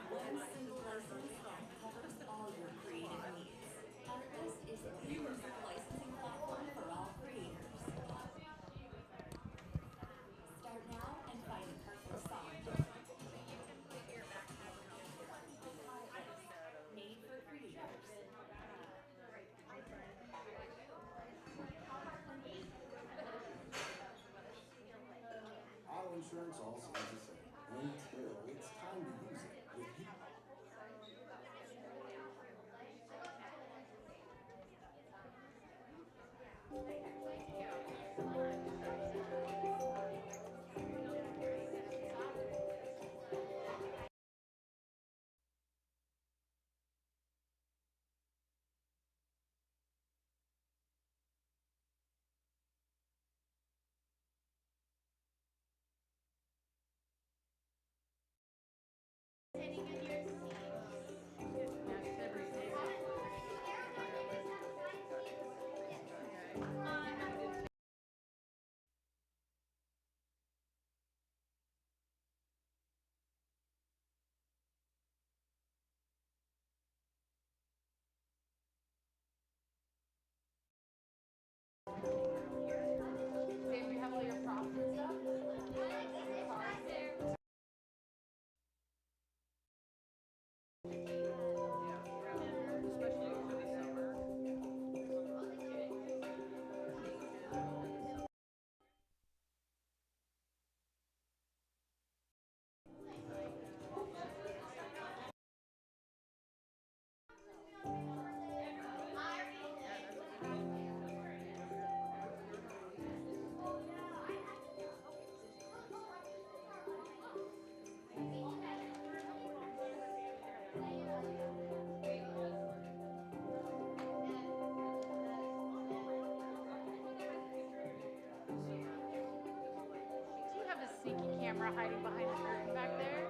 One single license that covers all your creative needs. Atlas is the universal licensing platform for all creators. Start now and find the perfect song. Made for creators. Auto insurance all sounds the same until it's time to use it with heat. Do you have a sneaky camera hiding behind the curtain back there?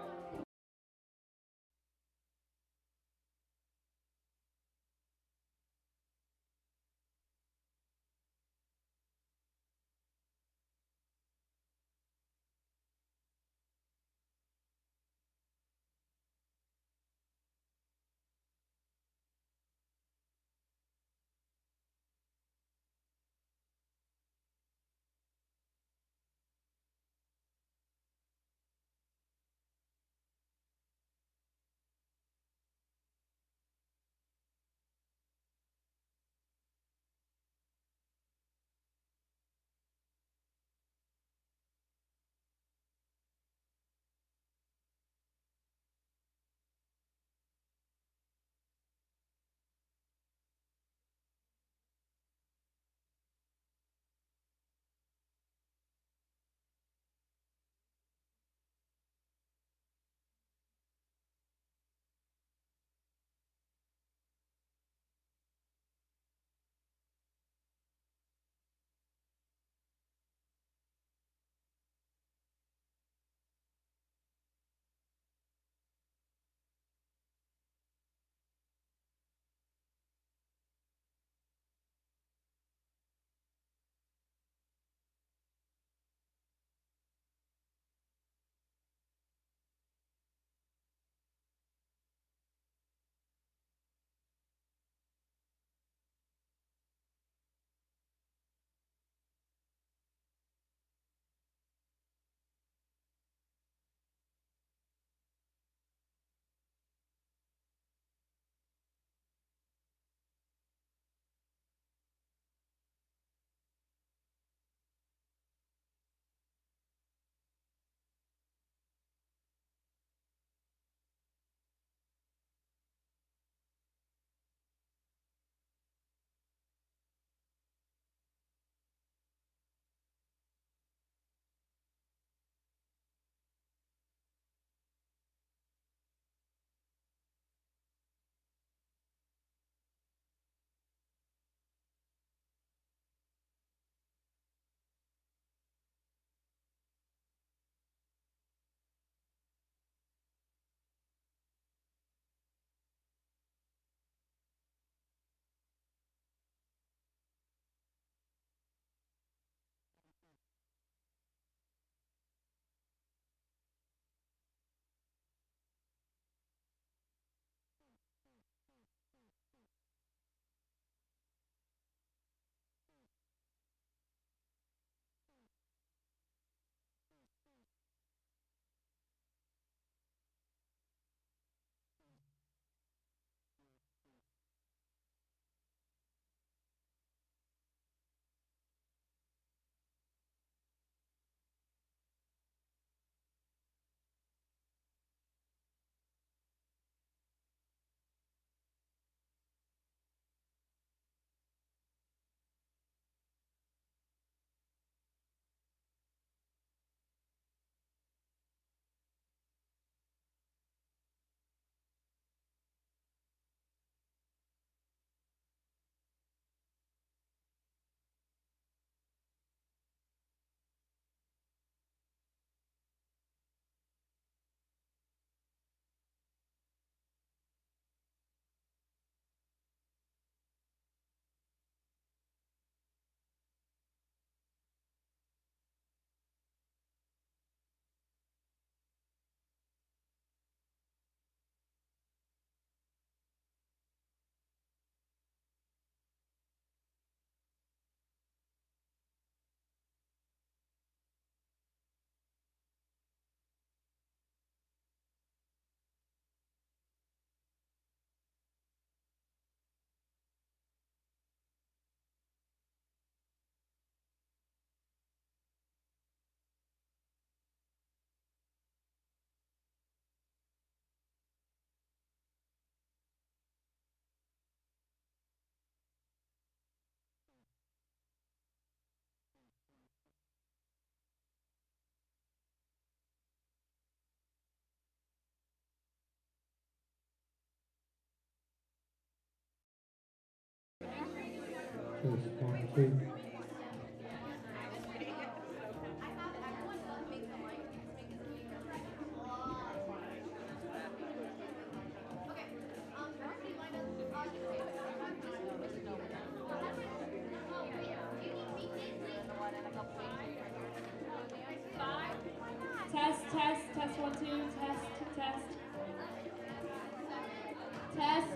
Test 1, 2. Test, 1, 2, test, test. Test.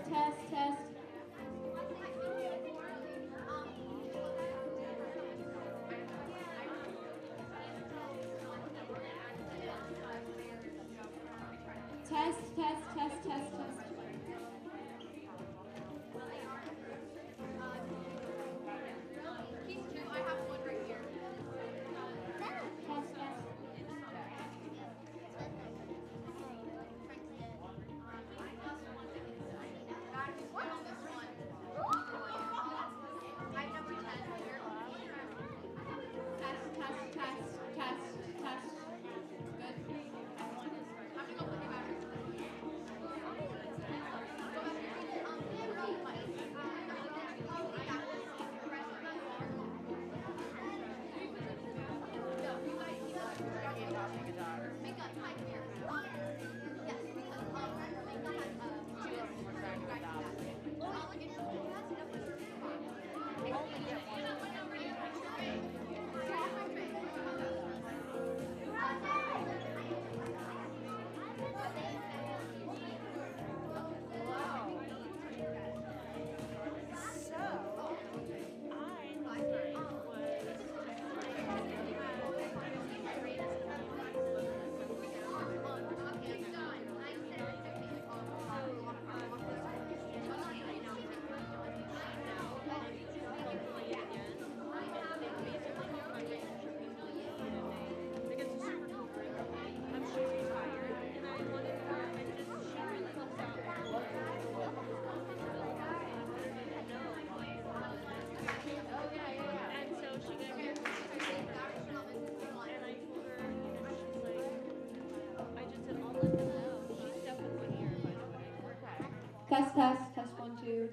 Test. Test, 1, 2.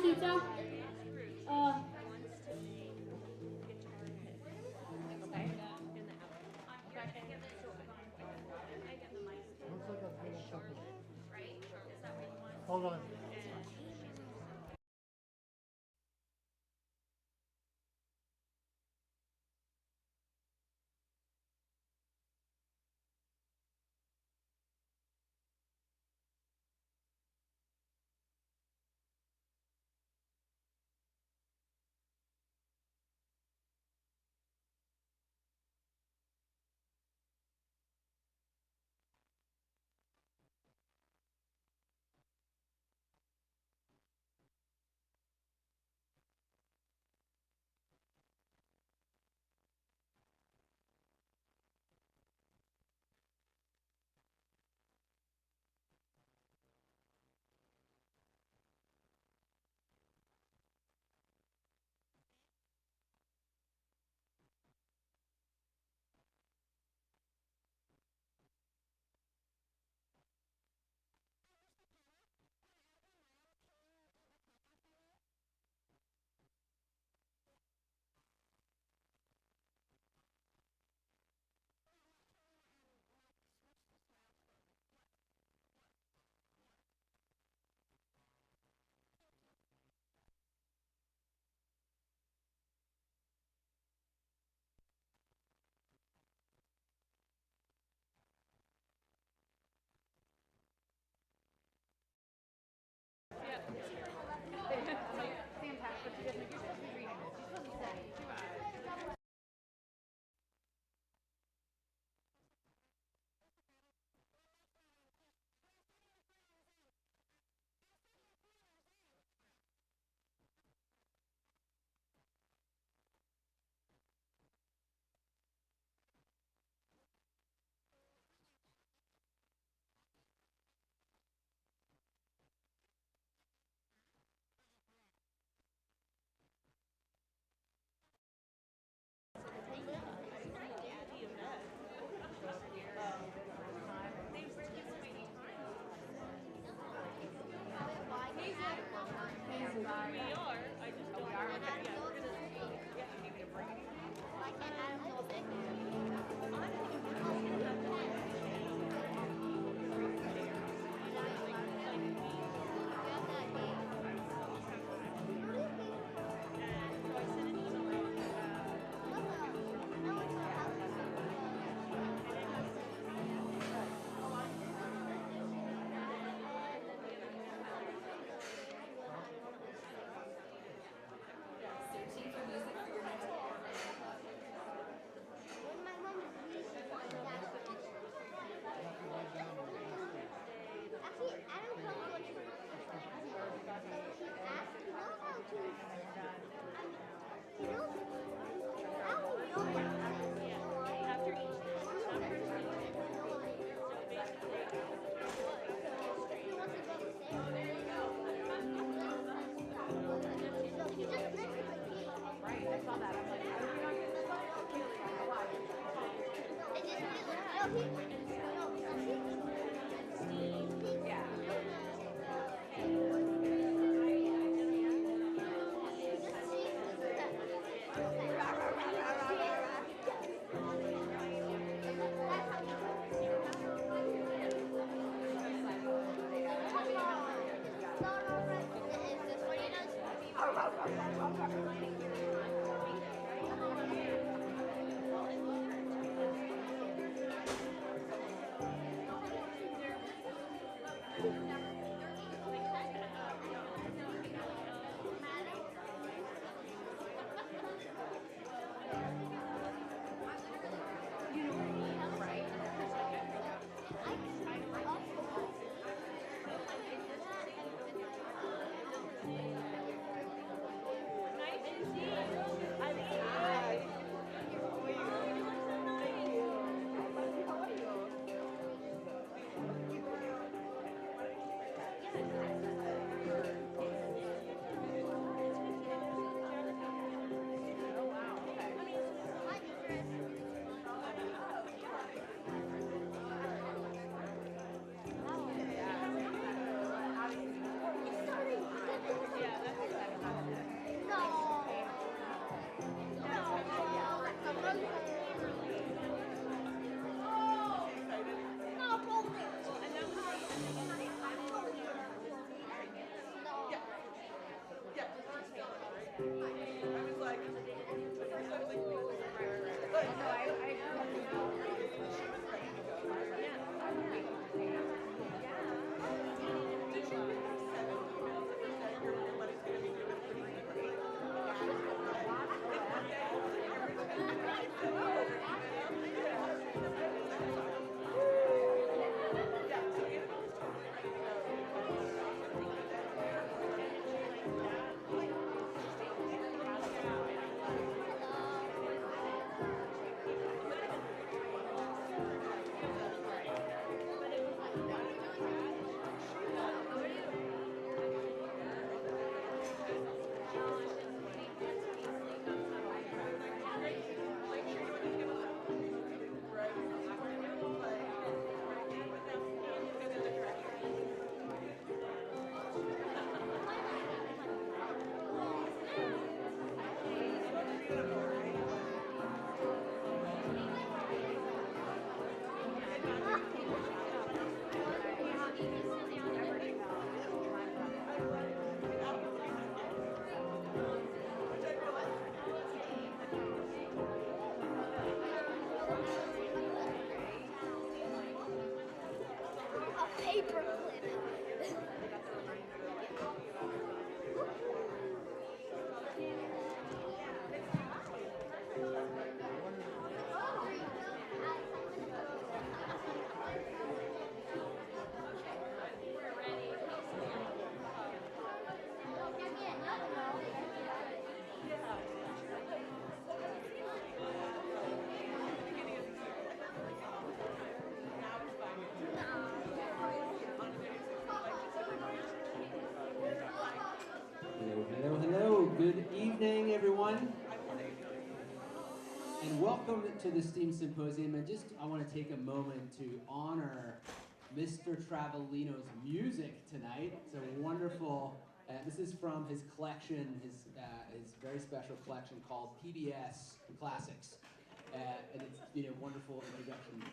teacher. Okay. Looks like I've got something. Hold on. Hello. Good evening, everyone. And welcome to the STEAM Symposium. And I want to take a moment to honor Mr. Travellino's music tonight. It's a wonderful, this is from his collection, his very special collection called PBS Classics. And it's been a wonderful introduction,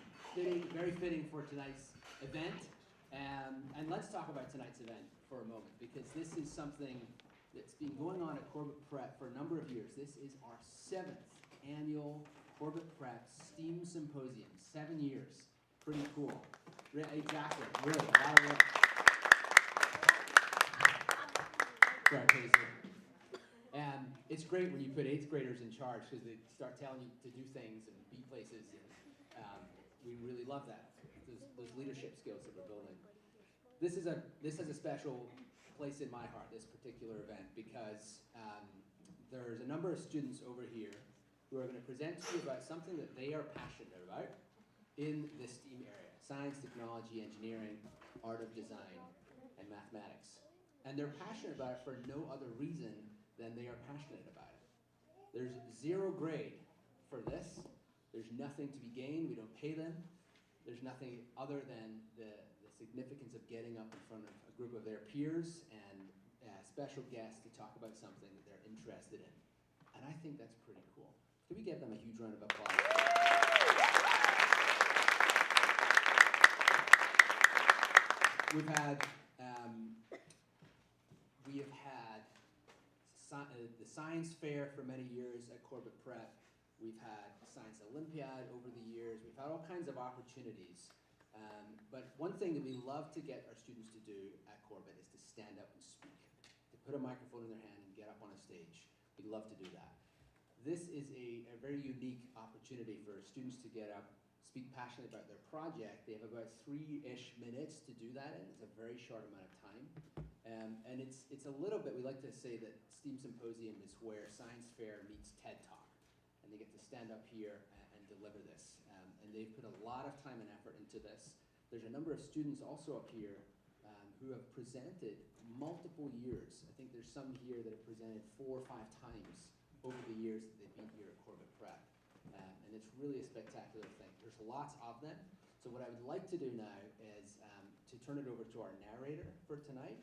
very fitting for tonight's event. And let's talk about tonight's event for a moment, because this is something that's been going on at Corbett Prep for a number of years. This is our 7th annual Corbett Prep STEAM Symposium. 7 years. Pretty cool. Exactly. Really, a lot of work. Sorry, Casey. And it's great when you put 8th graders in charge, because they start telling you to do things and be places. And we really love that. Those leadership skills that we're building. This has a special place in my heart, this particular event, because there's a number of students over here who are going to present to you about something that they are passionate about in the STEAM area: science, technology, engineering, art of design, and mathematics. And they're passionate about it for no other reason than they are passionate about it. There's 0 grade for this. There's nothing to be gained. We don't pay them. There's nothing other than the significance of getting up in front of a group of their peers and special guests to talk about something that they're interested in. And I think that's pretty cool. Can we give them a huge round of applause? We have had the science fair for many years at Corbett Prep. We've had a science Olympiad over the years. We've had all kinds of opportunities. But one thing that we love to get our students to do at Corbett is to stand up and speak, to put a microphone in their hand and get up on a stage. We love to do that. This is a very unique opportunity for students to get up, speak passionately about their project. They have about 3-ish minutes to do that in. It's a very short amount of time. And it's a little bit, we like to say that STEAM Symposium is where science fair meets TED Talk. And they get to stand up here and deliver this. And they've put a lot of time and effort into this. There's a number of students also up here who have presented multiple years. I think there's some here that have presented 4 or 5 times over the years that they've been here at Corbett Prep. And it's really a spectacular thing. There's lots of them. So what I would like to do now is to turn it over to our narrator for tonight,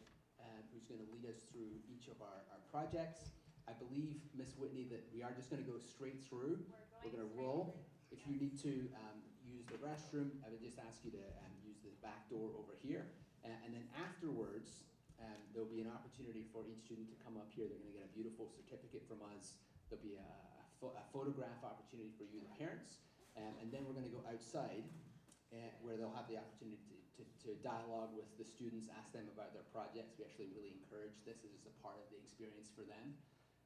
who's going to lead us through each of our projects. I believe, Miss Whitney, that we are just going to go straight through. We're going to roll. If you need to use the restroom, I would just ask you to use the back door over here. And then afterwards, there'll be an opportunity for each student to come up here. They're going to get a beautiful certificate from us. There'll be a photograph opportunity for you, the parents. And then we're going to go outside where they'll have the opportunity to dialogue with the students, ask them about their projects. We actually really encourage this as a part of the experience for them,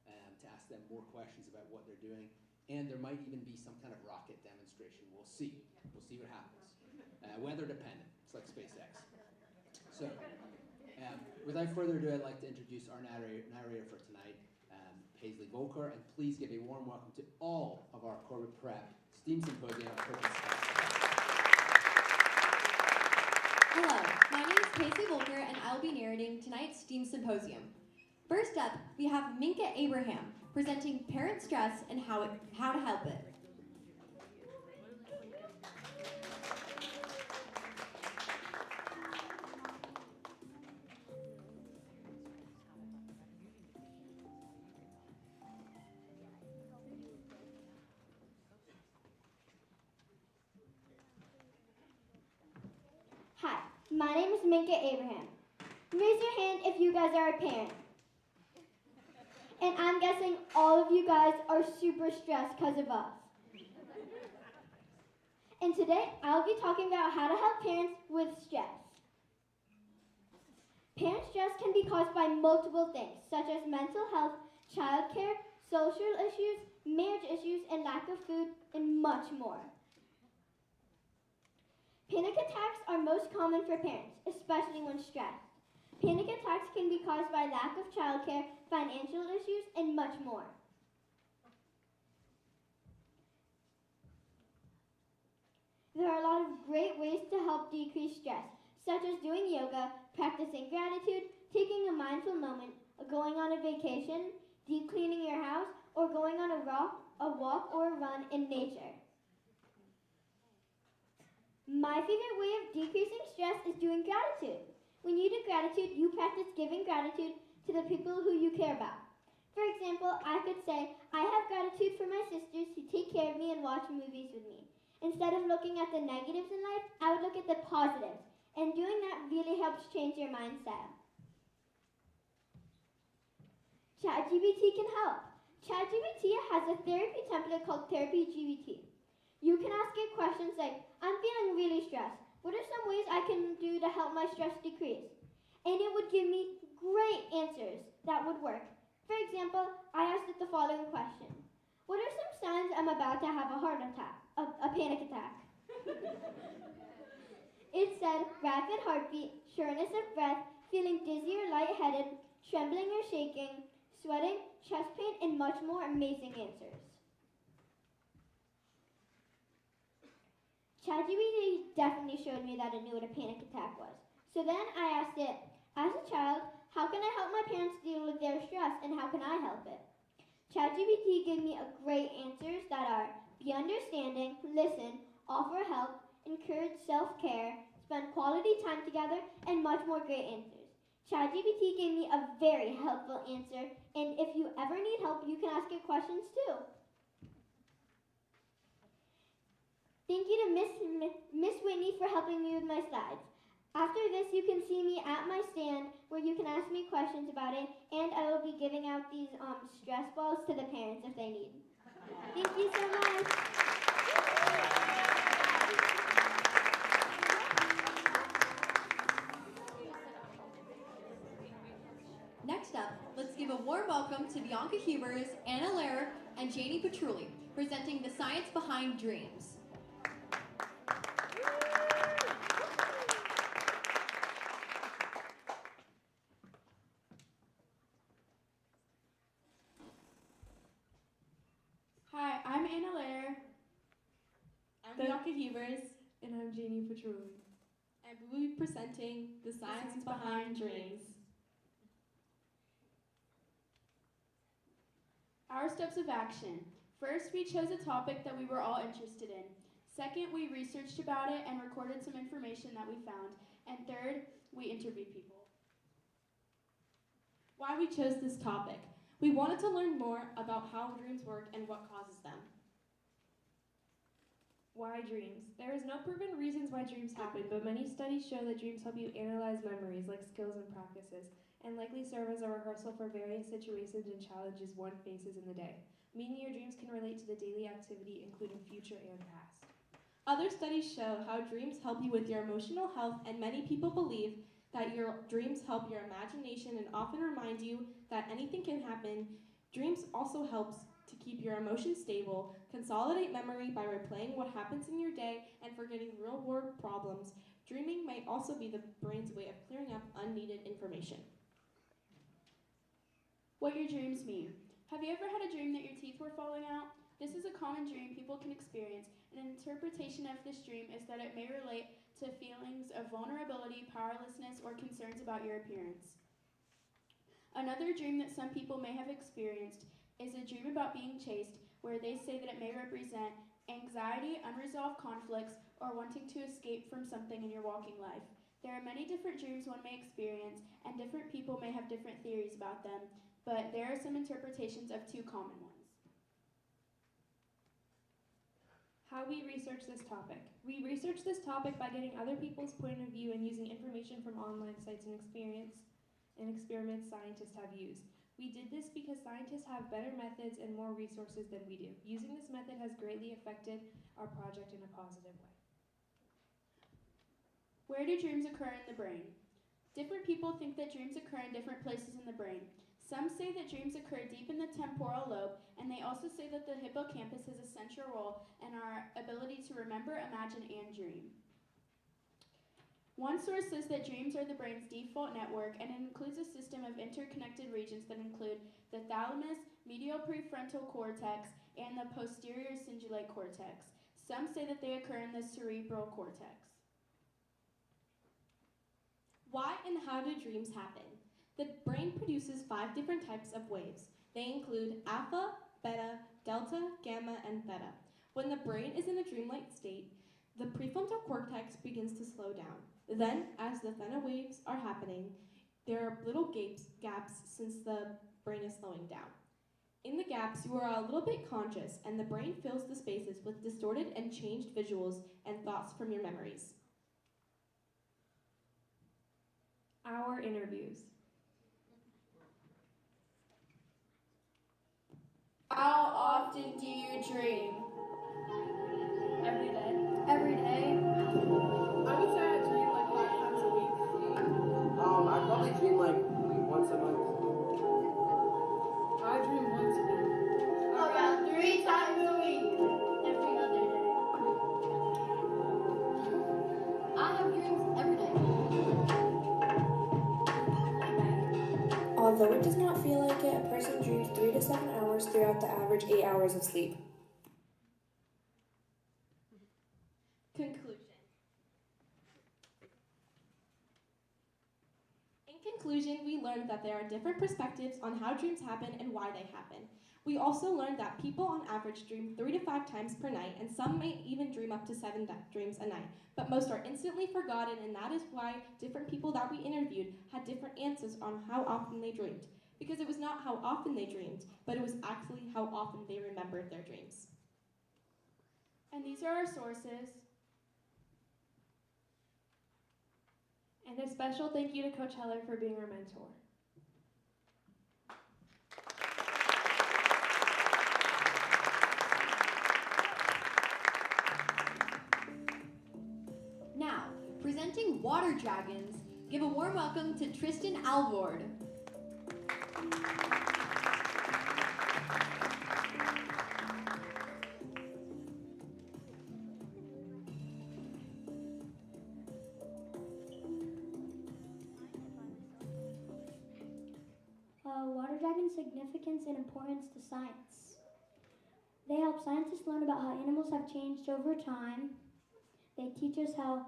to ask them more questions about what they're doing. And there might even be some kind of rocket demonstration. We'll see. We'll see what happens. Weather dependent. It's like SpaceX. So, without further ado, I'd like to introduce our narrator for tonight, Paisley Volker, and please give a warm welcome to all of our Corbett Prep STEAM Symposium participants. Hello, my name is Paisley Volker, and I'll be narrating tonight's STEAM Symposium. First up, we have Minka Abraham, presenting parent stress and how to help it. Hi, my name is Minka Abraham. Raise your hand if you guys are a parent. And I'm guessing all of you guys are super stressed because of us. And today, I'll be talking about how to help parents with stress. can be caused by multiple things, such as mental health, childcare, social issues, marriage issues, and lack of food, and much more. Panic attacks are most common for parents, especially when stressed. Panic attacks can be caused by lack of childcare, financial issues, and much more. There are a lot of great ways to help decrease stress, such as doing yoga, practicing gratitude, taking a mindful moment, going on a vacation, deep cleaning your house, or going on a walk or a run in nature. My favorite way of decreasing stress is doing gratitude. When you do gratitude, you practice giving gratitude to the people who you care about. For example, I could say, I have gratitude for my sisters who take care of me and watch movies with me. Instead of looking at the negatives in life, I would look at the positives. And doing that really helps change your mindset. ChatGPT can help. ChatGPT has a therapy template called Therapy GBT. You can ask it questions like, I'm feeling really stressed. What are some ways I can do to help my stress decrease? And it would give me great answers that would work. For example, I asked it the following question. What are some signs I'm about to have a heart attack, a panic attack? It said rapid heartbeat, shortness of breath, feeling dizzy or lightheaded, trembling or shaking, sweating, chest pain, and much more amazing answers. ChatGPT definitely showed me that it knew what a panic attack was. So then I asked it, as a child, how can I help my parents deal with their stress and how can I help it? ChatGPT gave me great answers that are be understanding, listen, offer help, encourage self-care, spend quality time together, and much more great answers. ChatGPT gave me a very helpful answer, and if you ever need help, you can ask it questions too. Thank you to Miss Whitney for helping me with my slides. After this, you can see me at my stand where you can ask me questions about it, and I will be giving out these stress balls to the parents if they need. Thank you so much. Next up, let's give a warm welcome to Bianca Hubers, Anna Lehrer, and Janie Petrulli, presenting the science behind dreams. Hi, I'm Anna Lehrer. I'm Bianca Hubers. And I'm Janie Petrulli. And we will be presenting the science behind dreams. Our steps of action. First, we chose a topic that we were all interested in. Second, we researched about it and recorded some information that we found. And third, we interviewed people. Why we chose this topic. We wanted to learn more about how dreams work and what causes them. Why dreams? There is no proven reasons why dreams happen, but many studies show that dreams help you analyze memories like skills and practices, and likely serve as a rehearsal for various situations and challenges one faces in the day, meaning your dreams can relate to the daily activity, including future and past. Other studies show how dreams help you with your emotional health, and many people believe that your dreams help your imagination and often remind you that anything can happen. Dreams also helps to keep your emotions stable, consolidate memory by replaying what happens in your day, and forgetting real-world problems. Dreaming may also be the brain's way of clearing up unneeded information. What your dreams mean. Have you ever had a dream that your teeth were falling out? This is a common dream people can experience, and an interpretation of this dream is that it may relate to feelings of vulnerability, powerlessness, or concerns about your appearance. Another dream that some people may have experienced is a dream about being chased, where they say that it may represent anxiety, unresolved conflicts, or wanting to escape from something in your walking life. There are many different dreams one may experience, and different people may have different theories about them, but there are some interpretations of two common ones. How we research this topic. We research this topic by getting other people's point of view and using information from online sites and experiments scientists have used. We did this because scientists have better methods and more resources than we do. Using this method has greatly affected our project in a positive way. Where do dreams occur in the brain? Different people think that dreams occur in different places in the brain. Some say that dreams occur deep in the temporal lobe, and they also say that the hippocampus has a central role in our ability to remember, imagine, and dream. One source says that dreams are the brain's default network, and it includes a system of interconnected regions that include the thalamus, medial prefrontal cortex, and the posterior cingulate cortex. Some say that they occur in the cerebral cortex. Why and how do dreams happen? The brain produces 5 different types of waves. They include alpha, beta, delta, gamma, and theta. When the brain is in a dreamlike state, the prefrontal cortex begins to slow down. Then, as the theta waves are happening, there are little gaps since the brain is slowing down. In the gaps, you are a little bit conscious, and the brain fills the spaces with distorted and changed visuals and thoughts from your memories. Our interviews. How often do you dream? Every day. Every day. I would say I dream like 5 times a week. I probably dream like once a month. I dream once a week. About 3 times a week. Every other day. I have dreams every day. Although it does not feel like it, a person dreams 3 to 7 hours throughout the average 8 hours of sleep. Conclusion. In conclusion, we learned that there are different perspectives on how dreams happen and why they happen. We also learned that people on average dream 3 to 5 times per night, and some may even dream up to 7 dreams a night. But most are instantly forgotten, and that is why different people that we interviewed had different answers on how often they dreamed. Because it was not how often they dreamed, but it was actually how often they remembered their dreams. And these are our sources. And a special thank you to Coach Heller for being our mentor. Now, presenting Water Dragons, give a warm welcome to Tristan Alvord. Water dragons' significance and importance to science. They help scientists learn about how animals have changed over time. They teach us how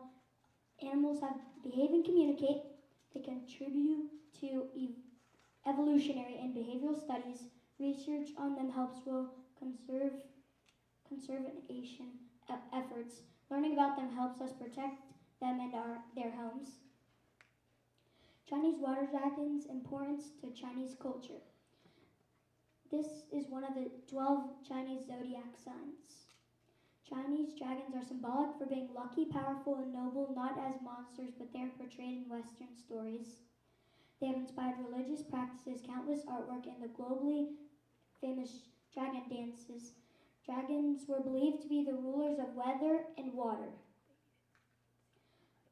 animals have behave and communicate. They contribute to evolutionary and behavioral studies. Research on them helps with conservation efforts. Learning about them helps us protect them and their homes. Chinese water dragons' importance to Chinese culture. This is one of the 12 Chinese zodiac signs. Chinese dragons are symbolic for being lucky, powerful, and noble, not as monsters, but they are portrayed in Western stories. They have inspired religious practices, countless artwork, and the globally famous dragon dances. Dragons were believed to be the rulers of weather and water.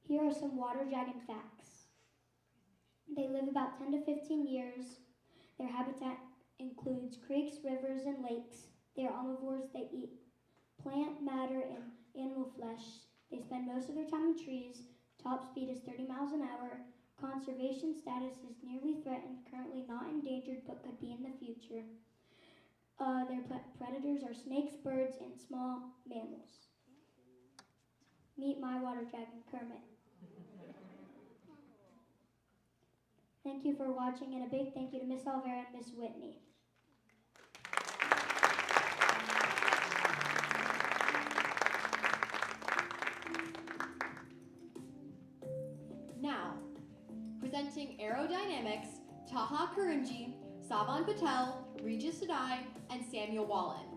Here are some water dragon facts. They live about 10 to 15 years. Their habitat includes creeks, rivers, and lakes. They are omnivores. They eat plant matter and animal flesh. They spend most of their time in trees. Top speed is 30 miles an hour. Conservation status is nearly threatened, currently not endangered, but could be in the future. Their predators are snakes, birds, and small mammals. Meet my water dragon, Kermit. Thank you for watching, and a big thank you to Miss Alvera and Miss Whitney. Now, presenting aerodynamics, Taha Kurunji, Savan Patel, Regis Sadai, and Samuel Wallen.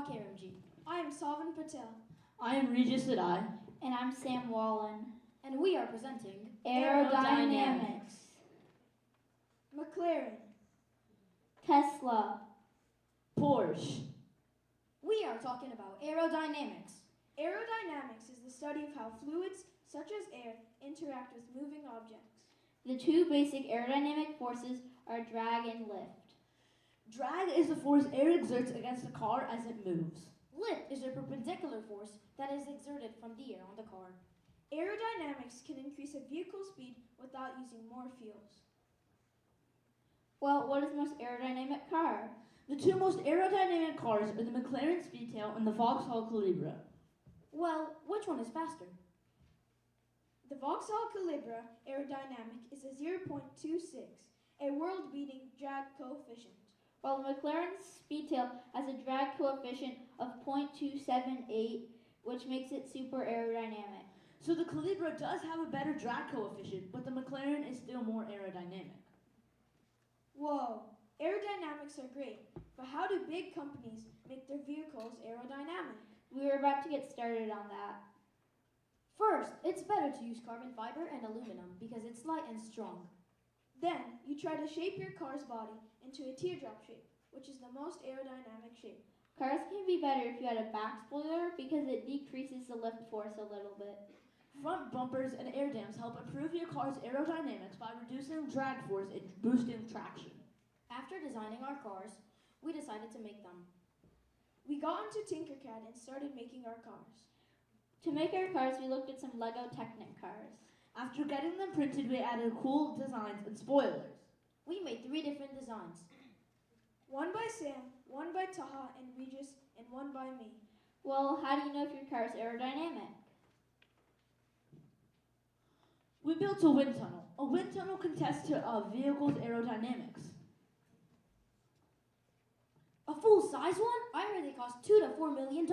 Taha Karimji. I am Salvan Patel. I am Regis Sadai. And I'm Sam Wallen. And we are presenting Aerodynamics. McLaren. Tesla. Porsche. We are talking about aerodynamics. Aerodynamics is the study of how fluids, such as air, interact with moving objects. The two basic aerodynamic forces are drag and lift. Drag is the force air exerts against a car as it moves. Lift is a perpendicular force that is exerted from the air on the car. Aerodynamics can increase a vehicle's speed without using more fuels. Well, what is the most aerodynamic car? The two most aerodynamic cars are the McLaren Speedtail and the Vauxhall Calibra. Well, which one is faster? The Vauxhall Calibra aerodynamic is a 0.26, a world-beating drag coefficient. While the McLaren Speedtail has a drag coefficient of 0.278, which makes it super aerodynamic. So the Calibra does have a better drag coefficient, but the McLaren is still more aerodynamic. Whoa, aerodynamics are great, but how do big companies make their vehicles aerodynamic? We were about to get started on that. First, it's better to use carbon fiber and aluminum because it's light and strong. Then, you try to shape your car's body into a teardrop shape, which is the most aerodynamic shape. Cars can be better if you had a back spoiler because it decreases the lift force a little bit. Front bumpers and air dams help improve your car's aerodynamics by reducing drag force and boosting traction. After designing our cars, we decided to make them. We got into Tinkercad and started making our cars. To make our cars, we looked at some Lego Technic cars. After getting them printed, we added cool designs and spoilers. We made 3 different designs. One by Sam, one by Taha and Regis, and one by me. Well, how do you know if your car is aerodynamic? We built a wind tunnel. A wind tunnel can test to a vehicle's aerodynamics. A full-size one? I heard they cost $2 to $4 million.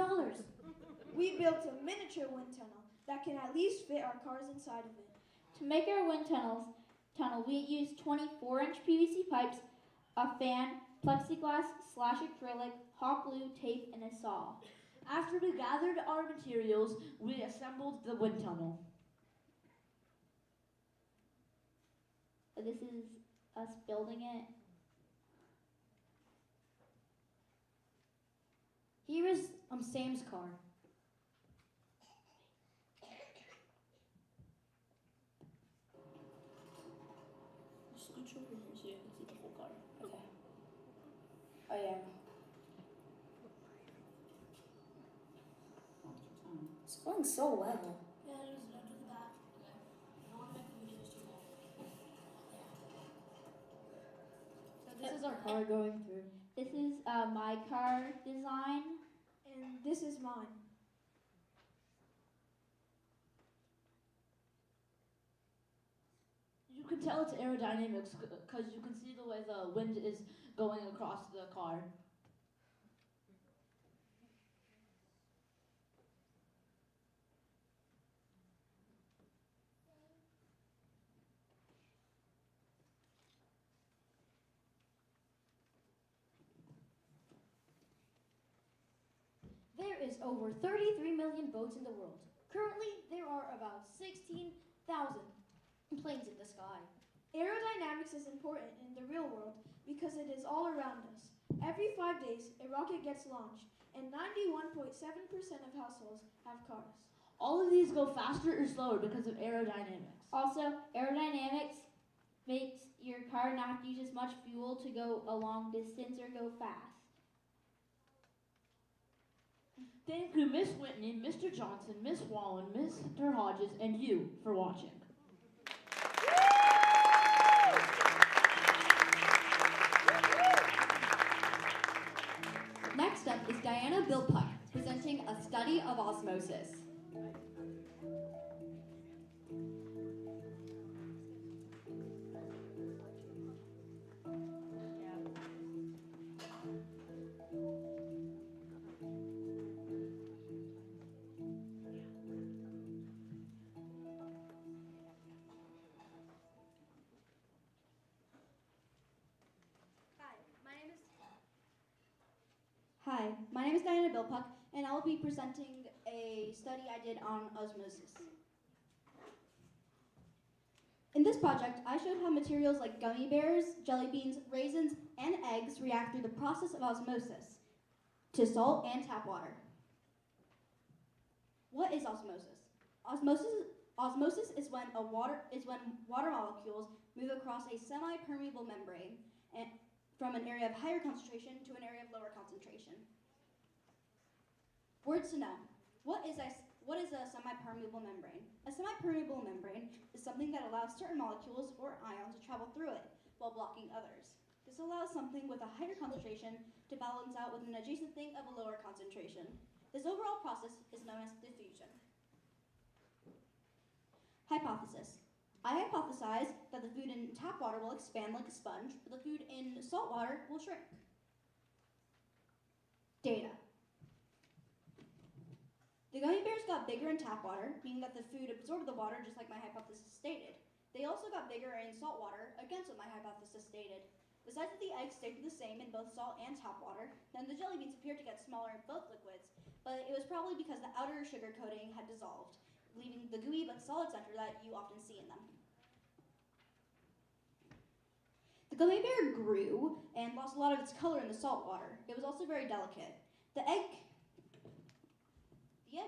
We built a miniature wind tunnel that can at least fit our cars inside of it. To make our wind tunnel, we used 24-inch PVC pipes, a fan, plexiglass / acrylic, hot glue, tape, and a saw. After we gathered our materials, we assembled the wind tunnel. This is us building it. Here is Sam's car. Scooch over here so you can see the whole car. Okay. Oh yeah. It's going so well. Yeah, it is. Don't do that. Okay. I don't want to make the videos too long. So this is our car going through. This is my car design. And this is mine. You can tell it's aerodynamics because you can see the way the wind is going across the car. There is over 33 million boats in the world. Currently, there are about 16,000 planes in the sky. Aerodynamics is important in the real world because it is all around us. Every 5 days, a rocket gets launched, and 91.7% of households have cars. All of these go faster or slower because of aerodynamics. Also, aerodynamics makes your car not use as much fuel to go a long distance or go fast. Thank you, Miss Whitney, Mr. Johnson, Miss Wallen, Mr. Hodges, and you for watching. Next up is Diana Bilpuck, presenting a study of osmosis. Hi, my name is is Diana Bilpuck, and I will be presenting a study I did on osmosis. In this project, I showed how materials like gummy bears, jelly beans, raisins, and eggs react through the process of osmosis to salt and tap water. What is osmosis? Osmosis is when water molecules move across a semi-permeable membrane from an area of higher concentration to an area of lower concentration. Words to know. What is a semi-permeable membrane? A semi-permeable membrane is something that allows certain molecules or ions to travel through it while blocking others. This allows something with a higher concentration to balance out with an adjacent thing of a lower concentration. This overall process is known as diffusion. Hypothesis. I hypothesize that the food in tap water will expand like a sponge, but the food in salt water will shrink. Data. The gummy bears got bigger in tap water, meaning that the food absorbed the water just like my hypothesis stated. They also got bigger in salt water, against what my hypothesis stated. The size of the eggs stayed the same in both salt and tap water, then the jelly beans appeared to get smaller in both liquids, but it was probably because the outer sugar coating had dissolved, leaving the gooey but solid center that you often see in them. The gummy bear grew and lost a lot of its color in the salt water. It was also very delicate. The egg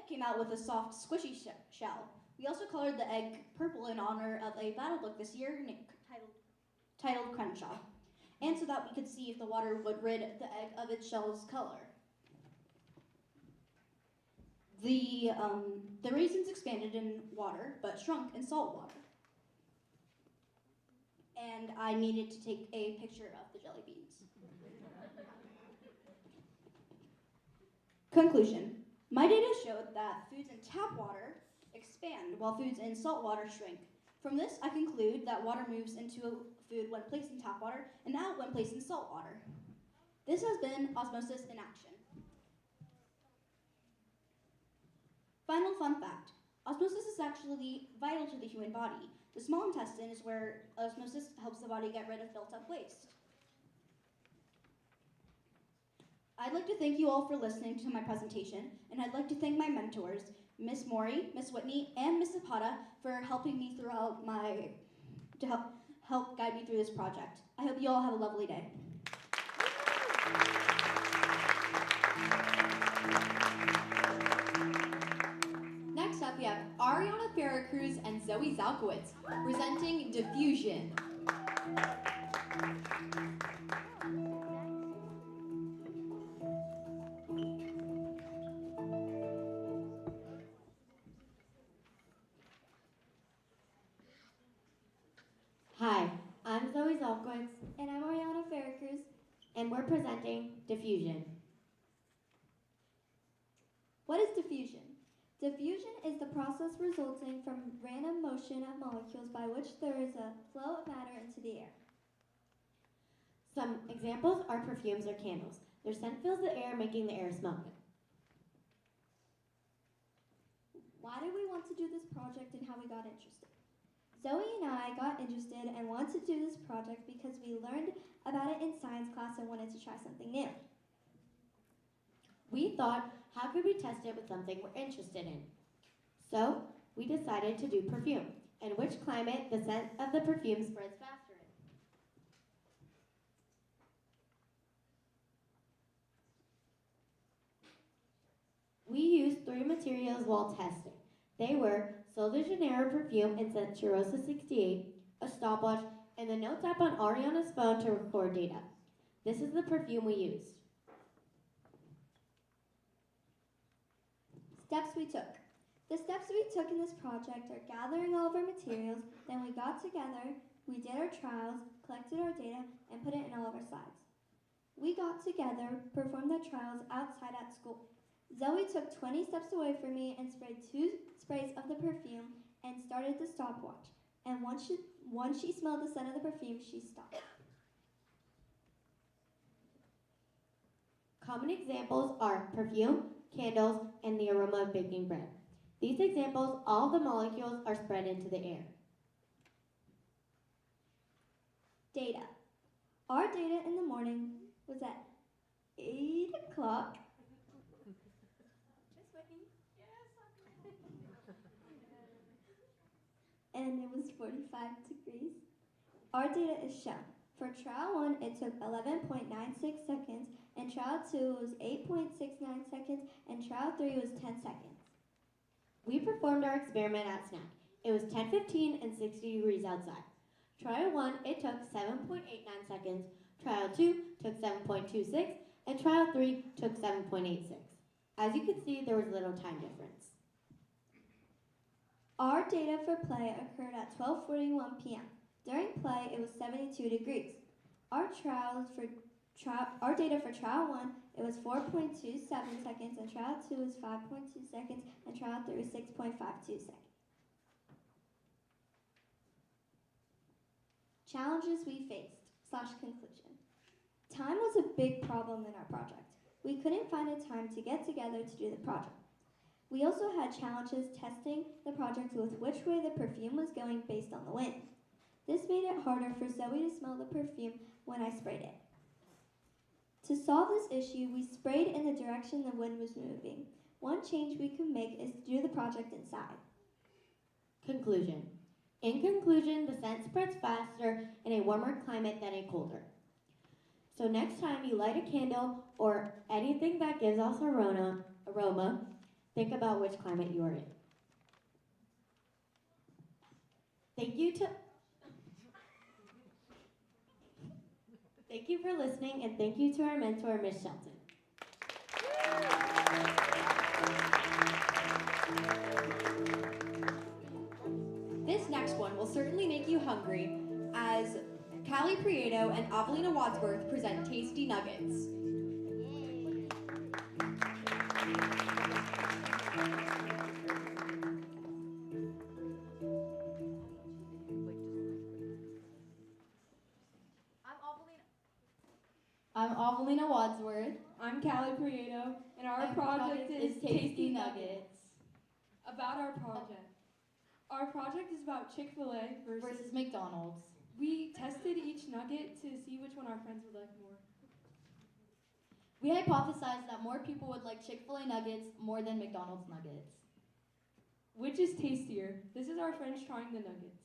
came out with a soft, squishy shell. We also colored the egg purple in honor of a battle book this year titled Crenshaw, and so that we could see if the water would rid the egg of its shell's color. The raisins expanded in water, but shrunk in salt water. And I needed to take a picture of the jelly beans. Conclusion. My data showed that foods in tap water expand while foods in salt water shrink. From this, I conclude that water moves into a food when placed in tap water and out when placed in salt water. This has been osmosis in action. Final fun fact. Osmosis is actually vital to the human body. The small intestine is where osmosis helps the body get rid of built-up waste. I'd like to thank you all for listening to my presentation, and I'd like to thank my mentors, Miss Maury, Miss Whitney, and Miss Zapata for helping me throughout to help guide me through this project. I hope you all have a lovely day. Next up, we have Ariana Farrah-Cruz and Zoe Zalkowitz presenting Diffusion. Hi, I'm Zoe Zalkowitz, And I'm Ariana Farrah-Cruz. and we're presenting Diffusion. What is diffusion? Diffusion is the process resulting from random motion of molecules by which there is a flow of matter into the air. Some examples are perfumes or candles. Their scent fills the air, making the air smell good. Why did we want to do this project and how we got interested? Zoe and I got interested and wanted to do this project because we learned about it in science class and wanted to try something new. We thought, how could we test it with something we're interested in? So, we decided to do perfume, in which climate the scent of the perfume spreads faster in. We used 3 materials while testing. They were Sol de Janeiro perfume and scent Cheirosa 68, a stopwatch, and the notes app on Ariana's phone to record data. This is the perfume we used. Steps we took. The steps we took in this project are gathering all of our materials, then we got together, we did our trials, collected our data, and put it in all of our slides. We got together, performed the trials outside at school. Zoe took 20 steps away from me and sprayed 2 sprays of the perfume and started the stopwatch. And once she smelled the scent of the perfume, she stopped. Common examples are perfume, candles, and the aroma of baking bread. These examples, all the molecules are spread into the air. Data. Our data in the morning was at 8 o'clock. was 45 degrees. Our data is shown. For trial 1, it took 11.96 seconds, and trial 2 was 8.69 seconds, and trial 3 was 10 seconds. We performed our experiment at snack. It was 10:15 and 60 degrees outside. Trial 1, it took 7.89 seconds. Trial 2 took 7.26, and trial 3 took 7.86. As you can see, there was little time difference. Our data for play occurred at 12:41 p.m. During play, it was 72 degrees. Our data for trial 1, it was 4.27 seconds, and trial 2 was 5.2 seconds, and trial 3 was 6.52 seconds. Challenges we faced / conclusion. Time was a big problem in our project. We couldn't find a time to get together to do the project. We also had challenges testing the project with which way the perfume was going based on the wind. This made it harder for Zoe to smell the perfume when I sprayed it. To solve this issue, we sprayed in the direction the wind was moving. One change we could make is to do the project inside. Conclusion. In conclusion, the scent spreads faster in a warmer climate than a colder. So next time you light a candle or anything that gives off aroma, think about which climate you are in. Thank you for listening, and thank you to our mentor, Ms. Shelton. This next one will certainly make you hungry as Callie Prieto and Avelina Wadsworth present Tasty Nuggets. I'm Avelina Wadsworth. I'm Callie Prieto, and our project is Tasty Nuggets. About our project. Our project is about Chick-fil-A versus McDonald's. We tested each nugget to see which one our friends would like more. We hypothesized that more people would like Chick-fil-A nuggets more than McDonald's nuggets. Which is tastier? This is our friends trying the nuggets.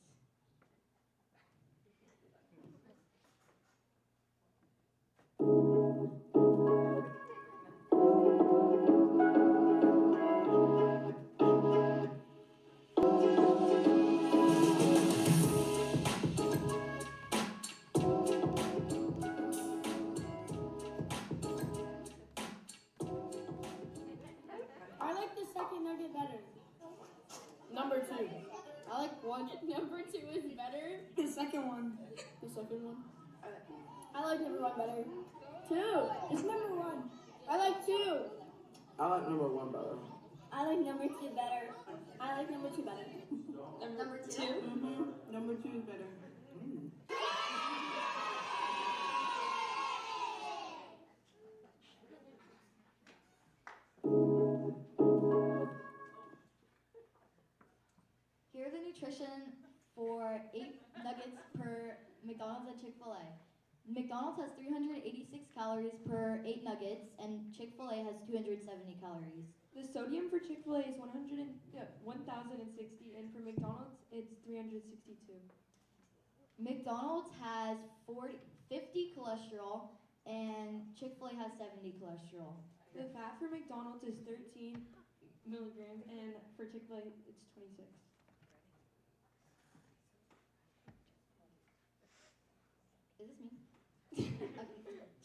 I like the second nugget better. Number 2. I like one. Number 2 is better. The second one. I like number 1 better. 2. It's number 1. I like 2. I like number 1 better. I like number 2 better. I like number 2 better. Number 2? Mm-hmm. Number 2 is better. Here are the nutrition for 8 nuggets per McDonald's and Chick-fil-A. McDonald's has 386 calories per 8 nuggets, and Chick-fil-A has 270 calories. The sodium for Chick-fil-A is 1,060, and for McDonald's, it's 362. McDonald's has 50 cholesterol, and Chick-fil-A has 70 cholesterol. The fat for McDonald's is 13 milligrams, and for Chick-fil-A, it's 26. Is this me? Okay.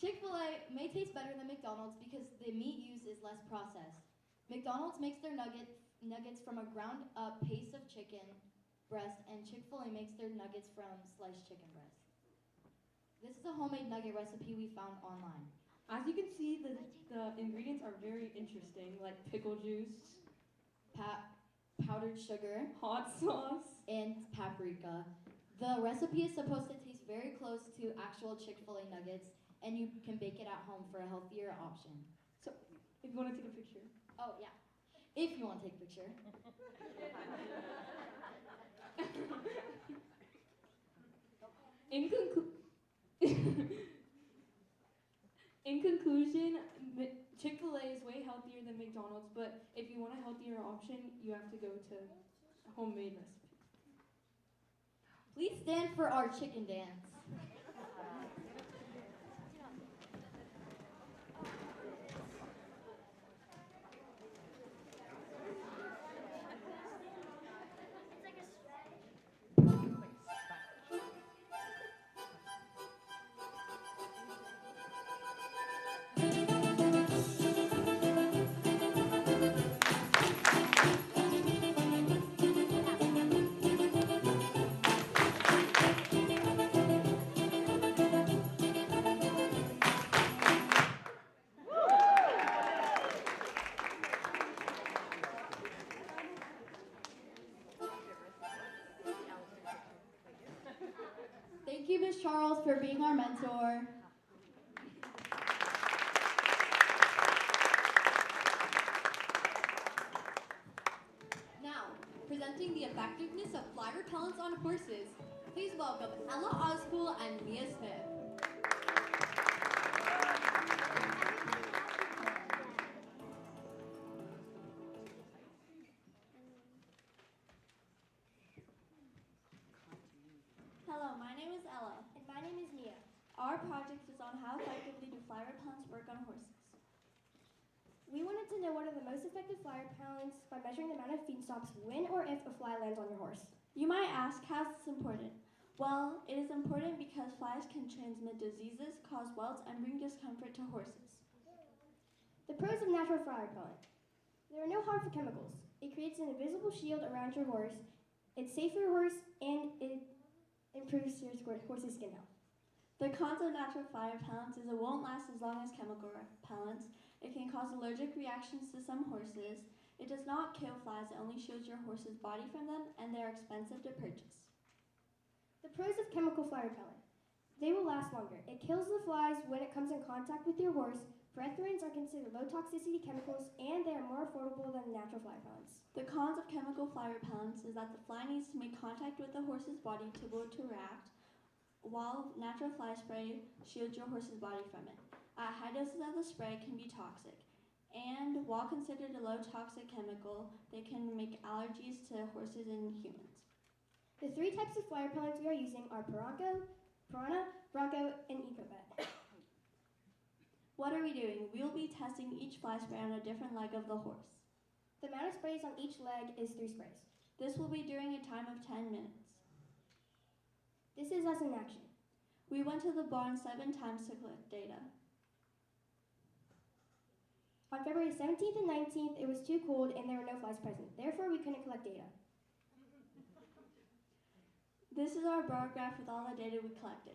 Chick-fil-A may taste better than McDonald's because the meat used is less processed. McDonald's makes their nuggets from a ground-up paste of chicken breast, and Chick-fil-A makes their nuggets from sliced chicken breast. This is a homemade nugget recipe we found online. As you can see, the ingredients are very interesting, like pickle juice, powdered sugar, hot sauce, and paprika. The recipe is supposed to taste very close to actual Chick-fil-A nuggets, and you can bake it at home for a healthier option. So, if you want to take a picture. Oh, yeah. If you want to take a picture. In conclusion, Chick-fil-A is way healthier than McDonald's, but if you want a healthier option, you have to go to a homemade recipe. Please stand for our chicken dance. Thank you, Ms. Charles, for being our mentor. Now, presenting the effectiveness of fly repellents on horses, please welcome Ella Ospool and Mia Smith. Hello, my name is Ella. And my name is Mia. Our project is on how effectively do fly repellents work on horses. We wanted to know what are the most effective fly repellents by measuring the amount of feed stops when or if a fly lands on your horse. You might ask, how is this important? Well, it is important because flies can transmit diseases, cause welts, and bring discomfort to horses. The pros of natural fly repellent. There are no harmful chemicals. It creates an invisible shield around your horse. It's safe for your horse, and it improves your horse's skin health. The cons of natural fly repellents is it won't last as long as chemical repellents. It can cause allergic reactions to some horses. It does not kill flies, it only shields your horse's body from them, and they are expensive to purchase. The pros of chemical fly repellent. They will last longer. It kills the flies when it comes in contact with your horse. Breath-rinds are considered low toxicity chemicals, and they are more affordable than natural fly repellents. The cons of chemical fly repellents is that the fly needs to make contact with the horse's body to be able to react, while natural fly spray shields your horse's body from it. At high doses of the spray can be toxic, and while considered a low toxic chemical, they can make allergies to horses and humans. The three types of fly repellents we are using are Piranha, Bronco, and Ecovet. What are we doing? We will be testing each fly spray on a different leg of the horse. The amount of sprays on each leg is 3 sprays. This will be during a time of 10 minutes. This is us in action. We went to the barn 7 times to collect data. On February 17th and 19th, it was too cold and there were no flies present. Therefore, we couldn't collect data. This is our bar graph with all the data we collected.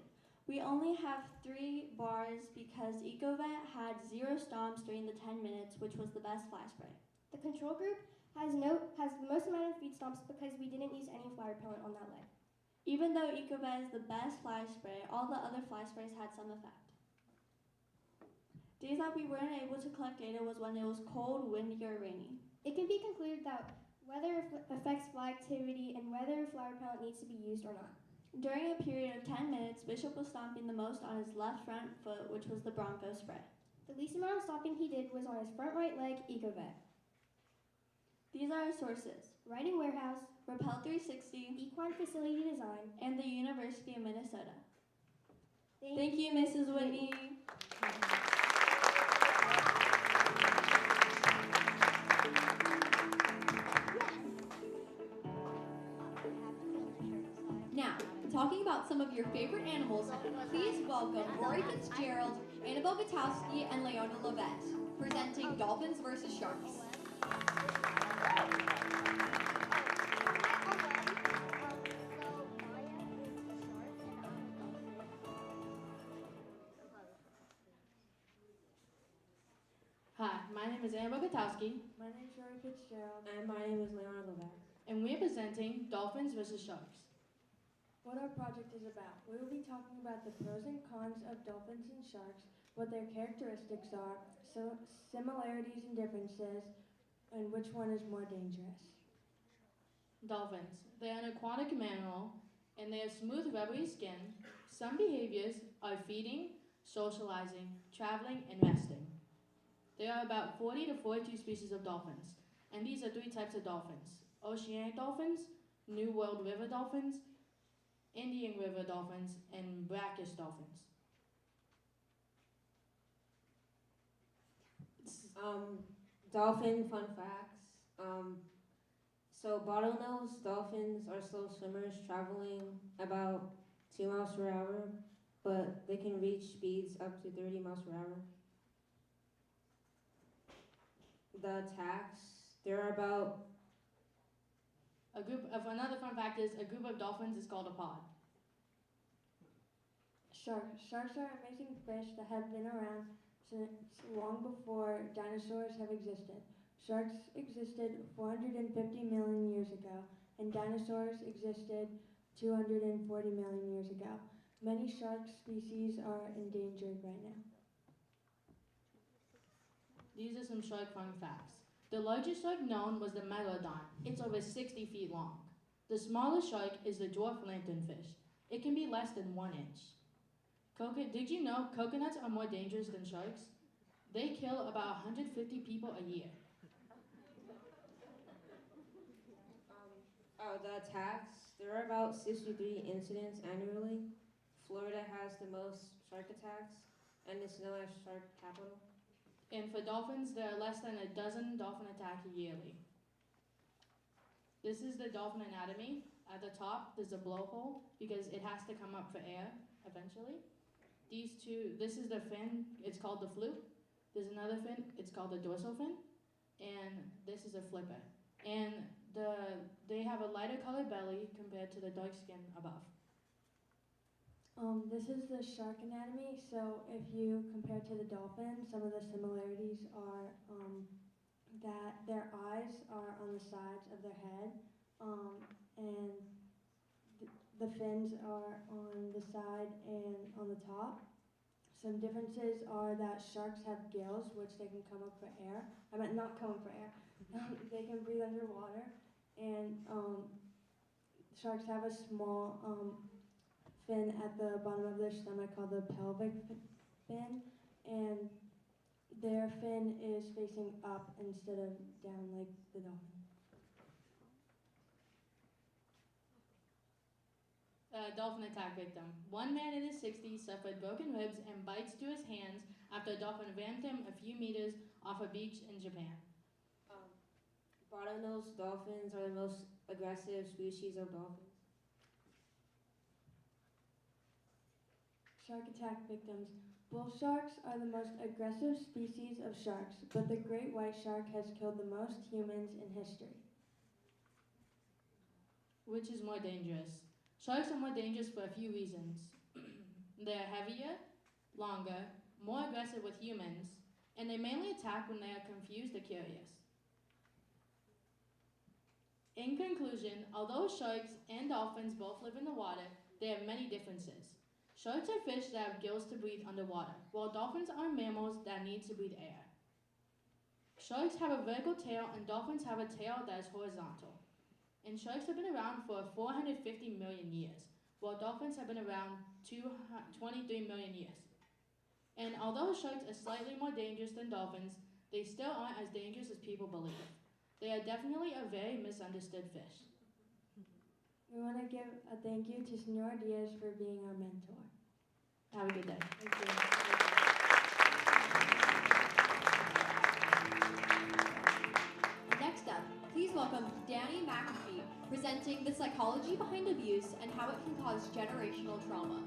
We only have 3 bars because Ecovet had 0 stomps during the 10 minutes, which was the best fly spray. The control group has the most amount of feed stomps because we didn't use any fly repellent on that leg. Even though Ecovet is the best fly spray, all the other fly sprays had some effect. Days that we weren't able to collect data was when it was cold, windy, or rainy. It can be concluded that weather affects fly activity and whether fly repellent needs to be used or not. During a period of 10 minutes, Bishop was stomping the most on his left front foot, which was the Bronco spray. The least amount of stomping he did was on his front right leg, Ecovet. These are our sources: Riding Warehouse, Repel 360, Equine Facility Design, and the University of Minnesota. Thank you, Mrs. Whitney. Now, talking about some of your favorite animals, please welcome Rory Fitzgerald, Annabelle Gutowski, and Leona Levette, presenting Dolphins vs. Sharks. Hi, my name is Annabelle Gutowski. My name is Rory Fitzgerald. And my name is Leona Levette. And we are presenting Dolphins vs. Sharks. What our project is about. We will be talking about the pros and cons of dolphins and sharks, what their characteristics are, similarities and differences, and which one is more dangerous. Dolphins. They are an aquatic mammal, and they have smooth, rubbery skin. Some behaviors are feeding, socializing, traveling, and nesting. There are about 40 to 42 species of dolphins, and these are 3 types of dolphins: oceanic dolphins, New World river dolphins, Indian River dolphins, and brackish dolphins. Dolphin fun facts. So bottlenose dolphins are slow swimmers traveling about 2 miles per hour, but they can reach speeds up to 30 miles per hour. The attacks, there are about Another fun fact is a group of dolphins is called a pod. Sharks. Sharks are amazing fish that have been around since long before dinosaurs have existed. Sharks existed 450 million years ago, and dinosaurs existed 240 million years ago. Many shark species are endangered right now. These are some shark fun facts. The largest shark known was the megalodon. It's over 60 feet long. The smallest shark is the dwarf lanternfish. It can be less than 1 inch. Did you know coconuts are more dangerous than sharks? They kill about 150 people a year. The attacks, there are about 63 incidents annually. Florida has the most shark attacks, and it's known as shark capital. And for dolphins, there are less than a dozen dolphin attacks yearly. This is the dolphin anatomy. At the top, there's a blowhole because it has to come up for air eventually. This is the fin, it's called the fluke. There's another fin, it's called the dorsal fin. And this is a flipper. And they have a lighter colored belly compared to the dark skin above. This is the shark anatomy. So if you compare to the dolphin, some of the similarities are that their eyes are on the sides of their head, and the fins are on the side and on the top. Some differences are that sharks have gills, which they can come up for air. I meant not come up for air. They can breathe underwater, and sharks have a small fin at the bottom of their stomach called the pelvic fin, and their fin is facing up instead of down like the dolphin. Dolphin attack victim. One man in his 60s suffered broken ribs and bites to his hands after a dolphin rammed him a few meters off a beach in Japan. Bottlenose dolphins are the most aggressive species of dolphins. Shark attack victims. Bull sharks are the most aggressive species of sharks, but the great white shark has killed the most humans in history. Which is more dangerous? Sharks are more dangerous for a few reasons. They are heavier, longer, more aggressive with humans, and they mainly attack when they are confused or curious. In conclusion, although sharks and dolphins both live in the water, they have many differences. Sharks are fish that have gills to breathe underwater, while dolphins are mammals that need to breathe air. Sharks have a vertical tail and dolphins have a tail that is horizontal. And sharks have been around for 450 million years, while dolphins have been around 23 million years. And although sharks are slightly more dangerous than dolphins, they still aren't as dangerous as people believe. They are definitely a very misunderstood fish. We want to give a thank you to Senor Diaz for being our mentor. Have a good day. Thank you. Next up, please welcome Danny McAfee, presenting the psychology behind abuse and how it can cause generational trauma.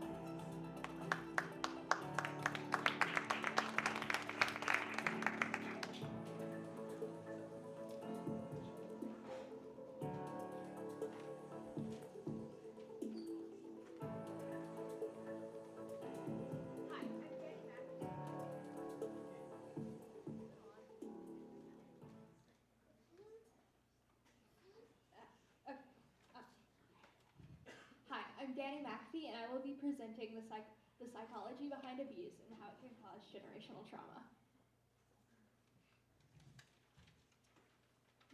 Hi, I'm Danny McAfee, and I will be presenting the psychology behind abuse and how it can cause generational trauma.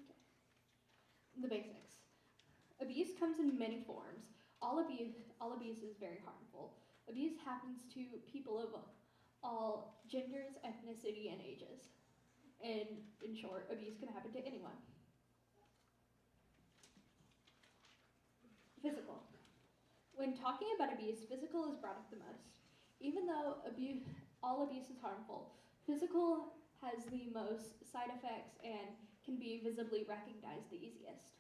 Okay. The basics. Abuse comes in many forms. All abuse is very harmful. Abuse happens to people of all genders, ethnicity, and ages. And in short, abuse can happen to anyone. Physical. When talking about abuse, physical is brought up the most. Even though all abuse is harmful, physical has the most side effects and can be visibly recognized the easiest.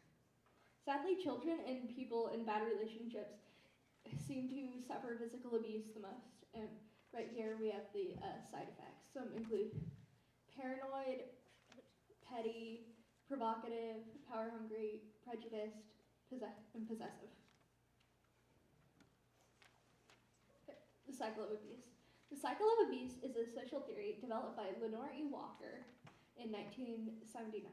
Sadly, children and people in bad relationships seem to suffer physical abuse the most. And right here we have the side effects. Some include paranoid, petty, provocative, power-hungry, prejudiced, and possessive. The cycle of abuse. The cycle of abuse is a social theory developed by Lenore E. Walker in 1979.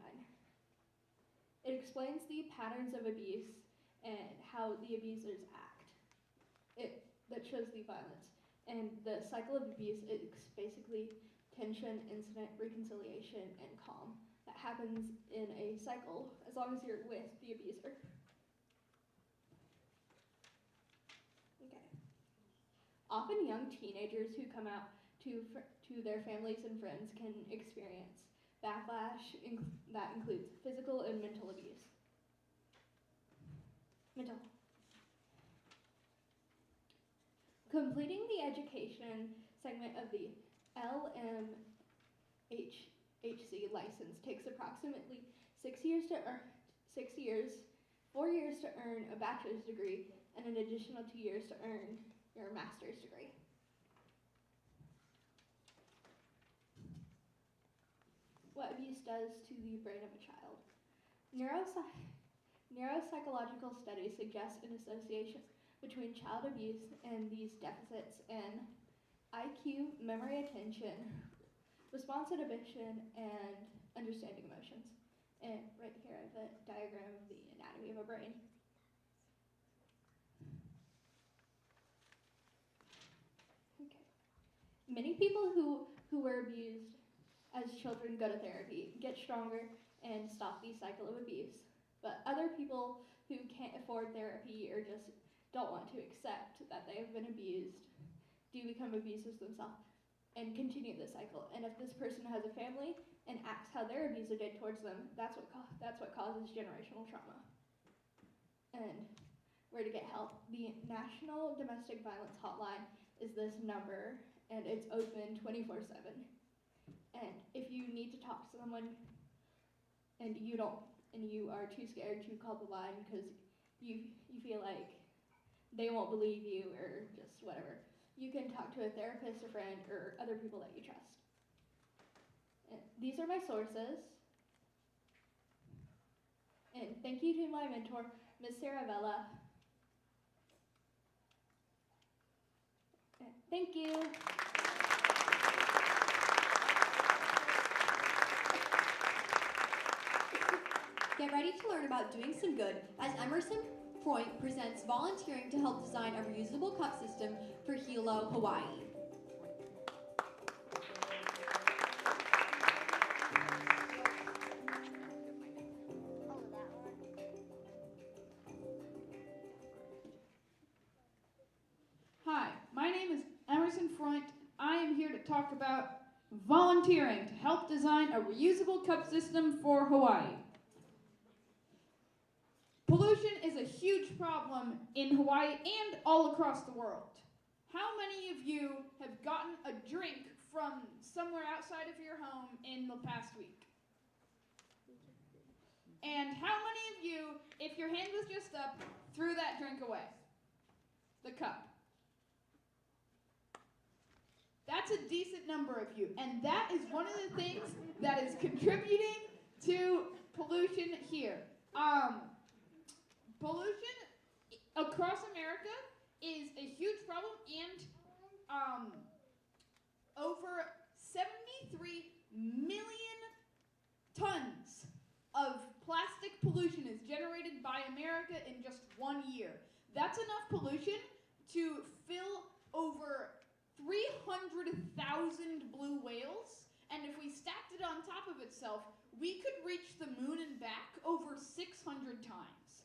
It explains the patterns of abuse and how the abusers act. That shows the violence. And the cycle of abuse is basically tension, incident, reconciliation, and calm. That happens in a cycle as long as you're with the abuser. Often young teenagers who come out to their families and friends can experience backlash that includes physical and mental abuse. Completing the education segment of the LMHC license takes approximately 6 years, 4 years to earn a bachelor's degree, and an additional 2 years to earn your master's degree. What abuse does to the brain of a child. Neuropsychological studies suggest an association between child abuse and these deficits in IQ, memory, attention, response inhibition, and understanding emotions. And right here I have a diagram of the anatomy of a brain. Many people who were abused as children go to therapy, get stronger, and stop the cycle of abuse. But other people who can't afford therapy or just don't want to accept that they have been abused do become abusers themselves and continue the cycle. And if this person has a family and acts how their abuser did towards them, that's what causes generational trauma. And where to get help. The National Domestic Violence Hotline is this number, and it's open 24/7. And if you need to talk to someone and you are too scared to call the line because you feel like they won't believe you or just whatever, you can talk to a therapist, a friend, or other people that you trust. And these are my sources. And thank you to my mentor, Ms. Saravella. Thank you. Get ready to learn about doing some good as Emerson Freund presents volunteering to help design a reusable cup system for Hilo, Hawaii. Hi, my name is Emerson Freund. I am here to talk about volunteering to help design a reusable cup system for Hawaii. Pollution is a huge problem in Hawaii and all across the world. How many of you have gotten a drink from somewhere outside of your home in the past week? And how many of you, if your hand was just up, threw that drink away? The cup. That's a decent number of you, and that is one of the things that is contributing to pollution here. Pollution across America is a huge problem, and over 73 million tons of plastic pollution is generated by America in just 1 year. That's enough pollution to fill over 300,000 blue whales, and if we stacked it on top of itself, we could reach the moon and back over 600 times.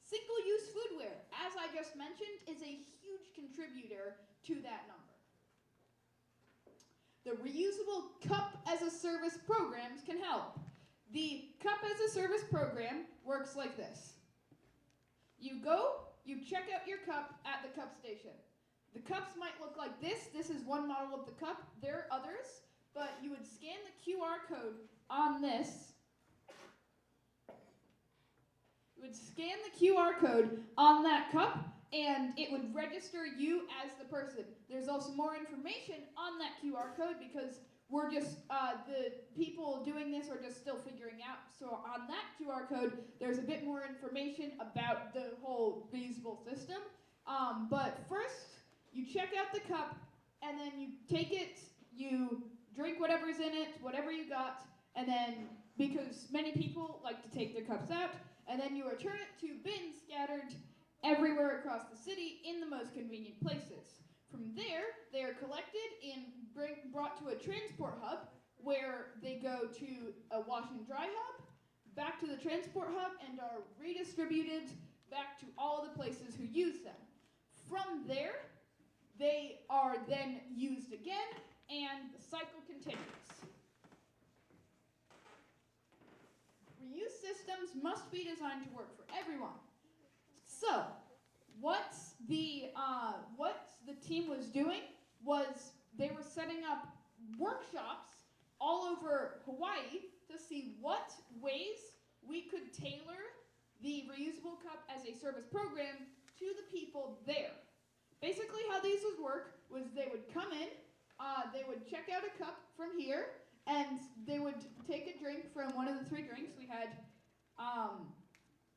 Single-use foodware, as I just mentioned, is a huge contributor to that number. The reusable cup-as-a-service programs can help. The cup-as-a-service program works like this. You go you check out your cup at the cup station. The cups might look like this. This is one model of the cup. There are others, but you would scan the QR code on this. You would scan the QR code on that cup, and it would register you as the person. There's also more information on that QR code because we're just, the people doing this are just still figuring out. So on that QR code, there's a bit more information about the whole reusable system. But first, you check out the cup, and then you take it, you drink whatever's in it, whatever you got, and then, because many people like to take their cups out, and then you return it to bins scattered everywhere across the city in the most convenient places. From there, they are collected and brought to a transport hub where they go to a wash and dry hub, back to the transport hub, and are redistributed back to all the places who use them. From there, they are then used again, and the cycle continues. Reuse systems must be designed to work for everyone. So, what the team was doing was they were setting up workshops all over Hawaii to see what ways we could tailor the reusable cup as a service program to the people there. Basically how these would work was they would come in, they would check out a cup from here, and they would take a drink from one of the 3 drinks. We had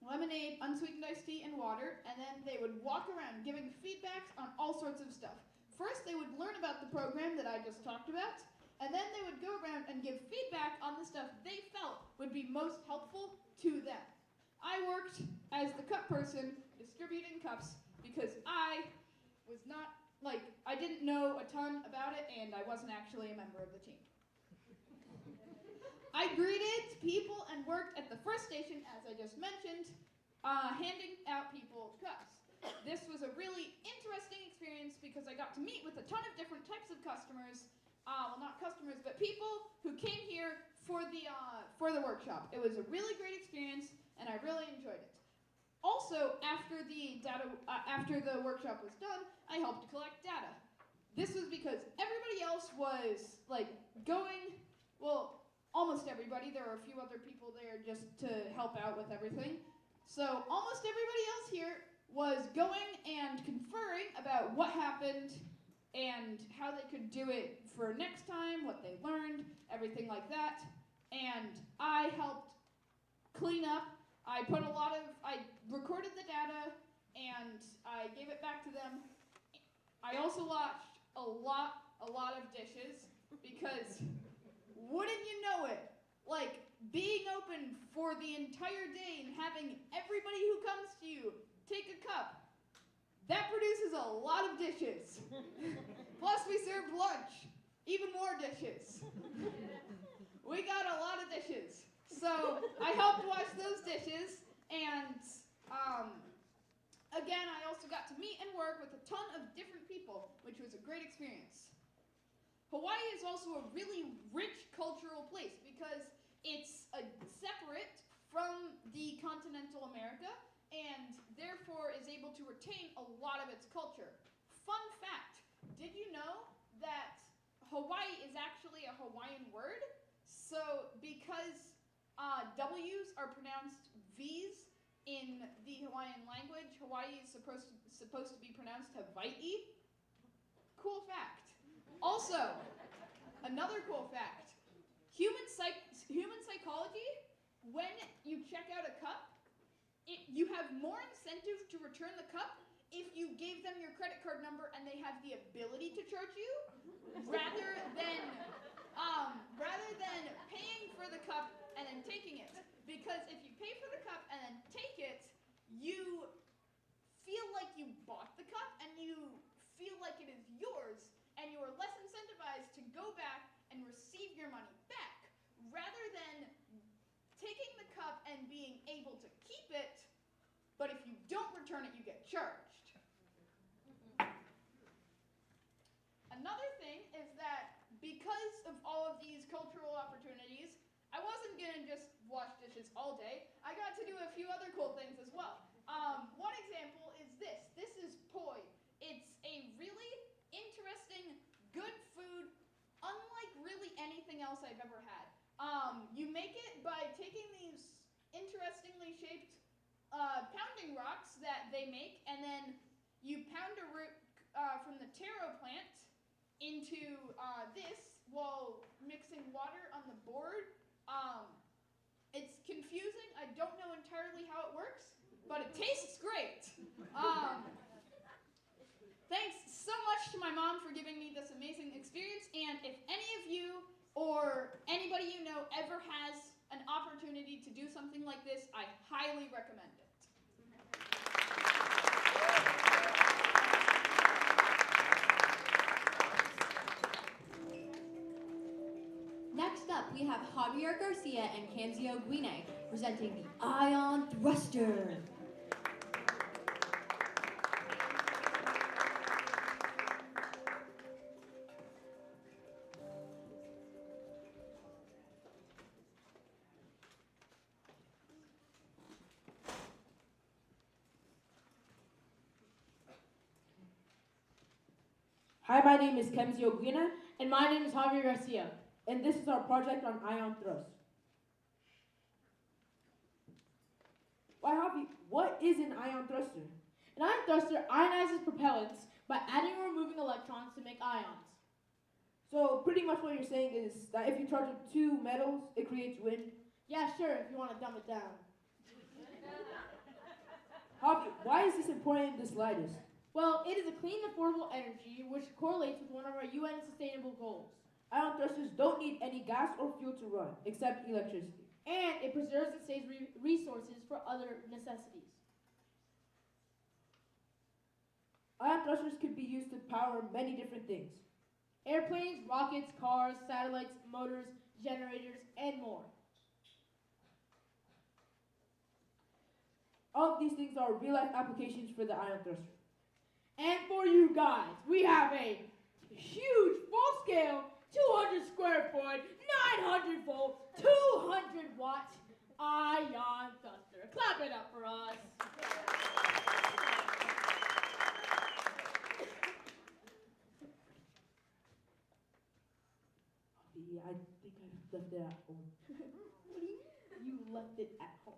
lemonade, unsweetened iced tea, and water, and then they would walk around giving feedbacks on all sorts of stuff. First, they would learn about the program that I just talked about, and then they would go around and give feedback on the stuff they felt would be most helpful to them. I worked as the cup person distributing cups because I was not, I didn't know a ton about it, and I wasn't actually a member of the team. I greeted people and worked at the first station, as I just mentioned, handing out people cups. This was a really interesting experience because I got to meet with a ton of different types of customers. Well, not customers, but people who came here for the workshop. It was a really great experience, and I really enjoyed it. Also, after the workshop was done, I helped collect data. This was because everybody else was going, well, almost everybody. There were a few other people there just to help out with everything. So almost everybody else here was going and conferring about what happened and how they could do it for next time, what they learned, everything like that. And I helped clean up. I recorded the data and I gave it back to them. I also washed a lot of dishes because wouldn't you know it, being open for the entire day and having everybody who comes to you take a cup, that produces a lot of dishes. Plus we served lunch, even more dishes. We got a lot of dishes. So I helped wash those dishes, and again, I also got to meet and work with a ton of different people, which was a great experience. Hawaii is also a really rich cultural place because it's separate from the continental America and therefore is able to retain a lot of its culture. Fun fact, did you know that Hawaii is actually a Hawaiian word? So because W's are pronounced V's in the Hawaiian language, Hawaii is supposed to be pronounced Hawaii. Cool fact. Also, another cool fact, human psychology, when you check out a cup, you have more incentive to return the cup if you gave them your credit card number and they have the ability to charge you, rather than paying for the cup and then taking it. Because if you pay for the cup and then take it, you feel like you bought the cup and you feel like it is yours, and you are less incentivized to go back and receive your money back, rather than taking the cup and being able to keep it, but if you don't return it, you get charged. Another thing is that because of all of these cultural opportunities, I wasn't gonna just wash dishes all day. I got to do a few other cool things as well. One example is this. they make, and then you pound a root from the taro plant into this while mixing water on the board. It's confusing. I don't know entirely how it works, but it tastes great. Thanks so much to my mom for giving me this amazing experience, and if any of you or anybody you know ever has an opportunity to do something like this, I highly recommend it. Next up, we have Javier Garcia and Kanzio Guine presenting the Ion Thruster. Hi, my name is Kenzio Guina. And my name is Javier Garcia. And this is our project on ion thrust. What is an ion thruster? An ion thruster ionizes propellants by adding or removing electrons to make ions. So pretty much what you're saying is that if you charge up two metals, it creates wind? Yeah, sure, if you want to dumb it down. Javi, why is this important in the slightest? Well, it is a clean, affordable energy which correlates with one of our UN sustainable goals. Ion thrusters don't need any gas or fuel to run, except electricity. And it preserves and saves resources for other necessities. Ion thrusters could be used to power many different things. Airplanes, rockets, cars, satellites, motors, generators, and more. All of these things are real-life applications for the ion thruster. And for you guys, we have a huge, full-scale, 200 square foot, 900 volt, 200 watt ion thruster. Clap it up for us. Yeah, I think I left it at home. What do you mean? You left it at home?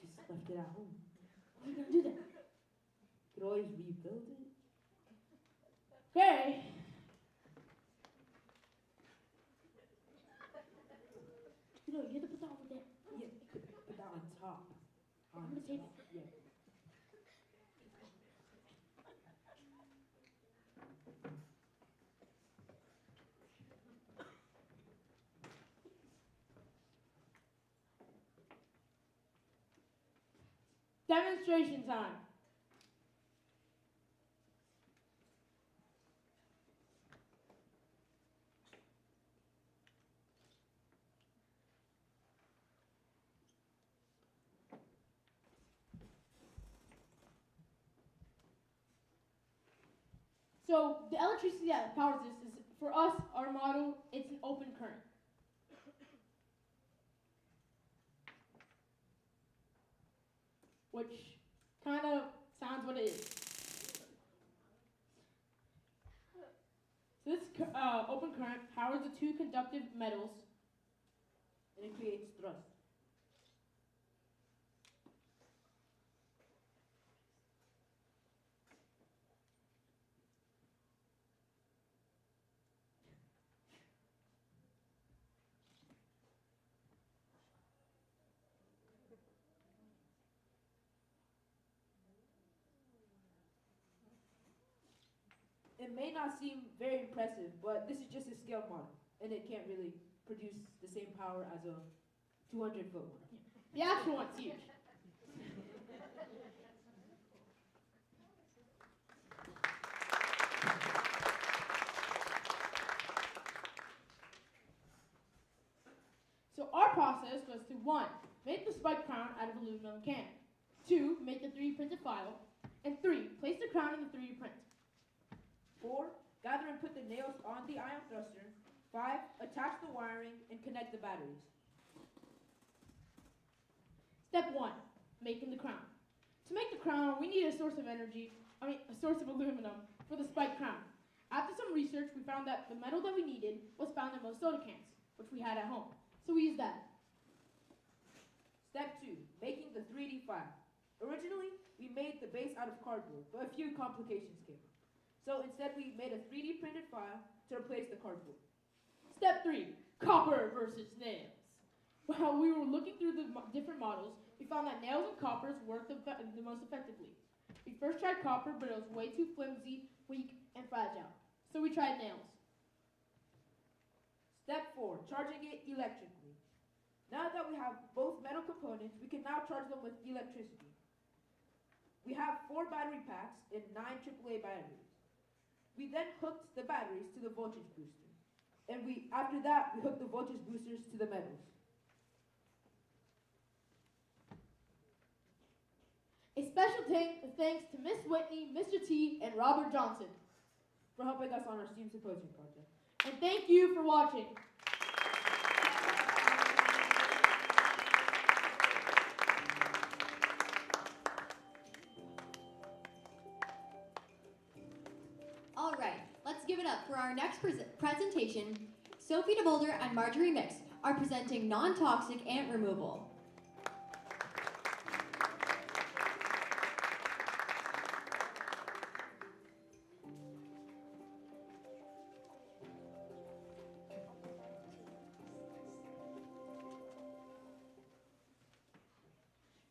Just left it at home. Why are you gonna do that? Could always rebuild it. Okay. You know, you have to put that over there. Yeah, put that on top. On the table. Yeah. Demonstration time. So the electricity that powers this is, for us, our model, it's an open current. Which kind of sounds what it is. So this open current powers the two conductive metals, and it creates thrust. It may not seem very impressive, but this is just a scale model, and it can't really produce the same power as a 200-foot one. The actual one's huge. So our process was to 1, make the spike crown out of aluminum can. 2, make the 3D printed file. And 3, place the crown in the 3D print. 4, gather and put the nails on the ion thruster. 5, attach the wiring and connect the batteries. Step 1, making the crown. To make the crown, we need a source of aluminum for the spike crown. After some research, we found that the metal that we needed was found in most soda cans, which we had at home. So we used that. Step 2, making the 3D file. Originally, we made the base out of cardboard, but a few complications came up. So instead, we made a 3D printed file to replace the cardboard. Step 3, copper versus nails. While we were looking through the different models, we found that nails and coppers worked the most effectively. We first tried copper, but it was way too flimsy, weak, and fragile. So we tried nails. Step 4, charging it electrically. Now that we have both metal components, we can now charge them with electricity. We have 4 battery packs and 9 AAA batteries. We then hooked the batteries to the voltage booster. And after that, we hooked the voltage boosters to the metals. A special thanks to Miss Whitney, Mr. T, and Robert Johnson for helping us on our STEAM Symposium project. And thank you for watching. All right, let's give it up for our next presentation. Sophie DeBolder and Marjorie Mix are presenting non-toxic ant removal.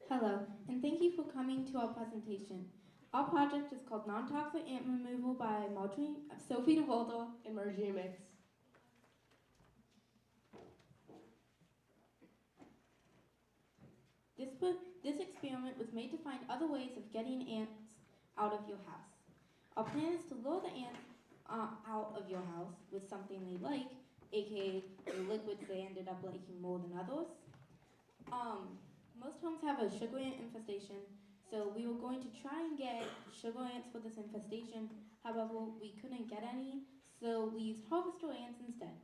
Hello, and thank you for coming to our presentation. Our project is called Non-Toxic Ant Removal by Sophie DeVolder and Marjorie Mix. This experiment was made to find other ways of getting ants out of your house. Our plan is to lure the ants out of your house with something they like, aka the liquids they ended up liking more than others. Most homes have a sugar ant infestation, so we were going to try and get sugar ants for this infestation. However, we couldn't get any, so we used harvester ants instead.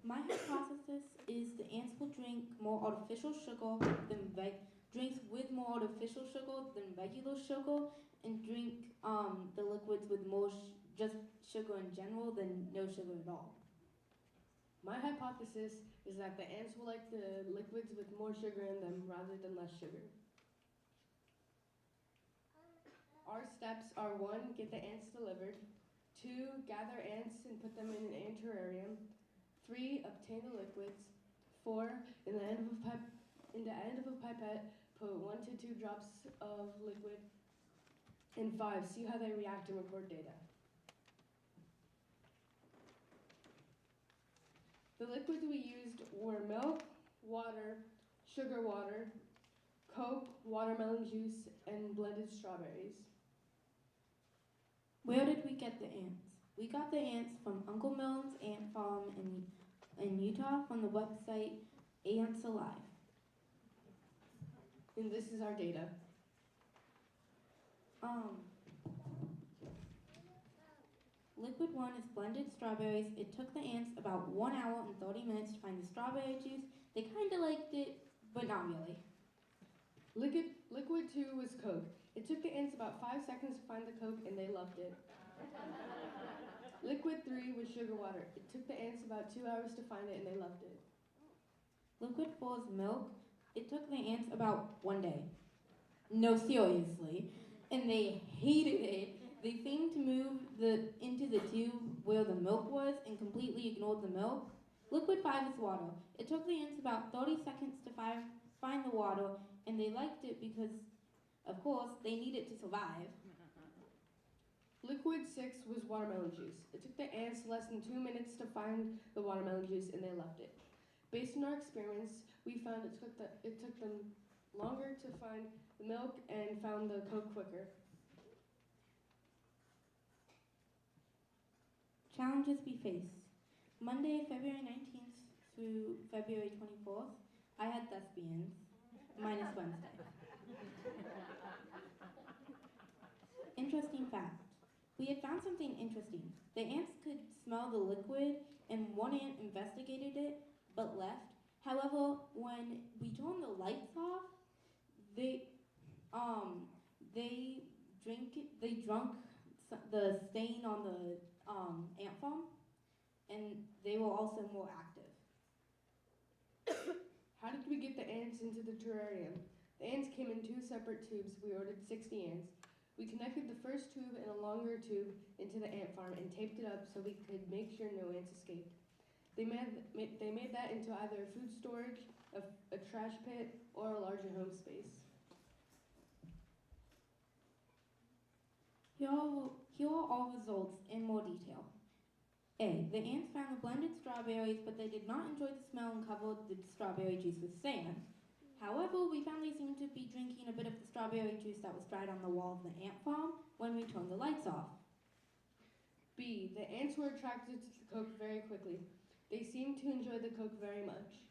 My hypothesis is the ants will drink more artificial sugar than drinks with more artificial sugar than regular sugar, and drink the liquids with more just sugar in general than no sugar at all. My hypothesis is that the ants will like the liquids with more sugar in them rather than less sugar. Our steps are 1, get the ants delivered, 2, gather ants and put them in an ant terrarium, 3, obtain the liquids, 4, in the end of a pipette, put 1 to 2 drops of liquid, and 5, see how they react and record data. The liquids we used were milk, water, sugar water, Coke, watermelon juice, and blended strawberries. Where did we get the ants? We got the ants from Uncle Milne's ant farm in Utah from the website Ants Alive. And this is our data. Liquid 1 is blended strawberries. It took the ants about 1 hour and 30 minutes to find the strawberry juice. They kind of liked it, but not really. Liquid 2 was Coke. It took the ants about 5 seconds to find the Coke, and they loved it. Liquid 3 was sugar water. It took the ants about 2 hours to find it, and they loved it. Liquid 4 is milk. It took the ants about 1 day. No, seriously. And they hated it. They seemed to move into the tube where the milk was and completely ignored the milk. Liquid 5 is water. It took the ants about 30 seconds to find the water, and they liked it because, of course, they need it to survive. Liquid 6 was watermelon juice. It took the ants less than 2 minutes to find the watermelon juice, and they loved it. Based on our experiments, we found it took them longer to find the milk and found the Coke quicker. Challenges we faced. Monday, February 19th through February 24th, I had thespians, minus Wednesday. Interesting fact. We had found something interesting. The ants could smell the liquid, and one ant investigated it, but left. However, when we turned the lights off, they drunk the stain on the ant farm, and they were also more active. ants into the terrarium. The ants came in 2 separate tubes. We ordered 60 ants. We connected the first tube and a longer tube into the ant farm and taped it up so we could make sure no ants escaped. They made that into either food storage, a trash pit, or a larger home space. Here are all results in more detail. A. The ants found the blended strawberries, but they did not enjoy the smell and covered the strawberry juice with sand. However, we found they seemed to be drinking a bit of the strawberry juice that was dried on the wall of the ant farm when we turned the lights off. B. The ants were attracted to the Coke very quickly. They seemed to enjoy the Coke very much.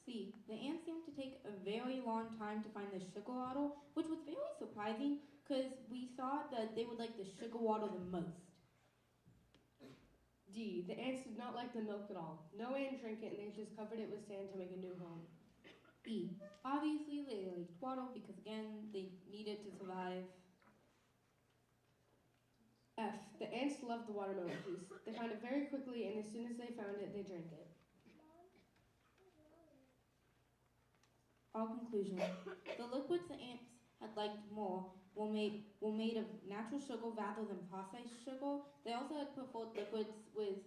C. The ants seemed to take a very long time to find the sugar water, which was very surprising because we thought that they would like the sugar water the most. D. The ants did not like the milk at all. No ant drank it and they just covered it with sand to make a new home. E. Obviously they liked water because again, they needed to survive. F. The ants loved the watermelon juice. They found it very quickly and as soon as they found it, they drank it. Our conclusion. The liquids the ants had liked more were made of natural sugar rather than processed sugar. They also had preferred liquids with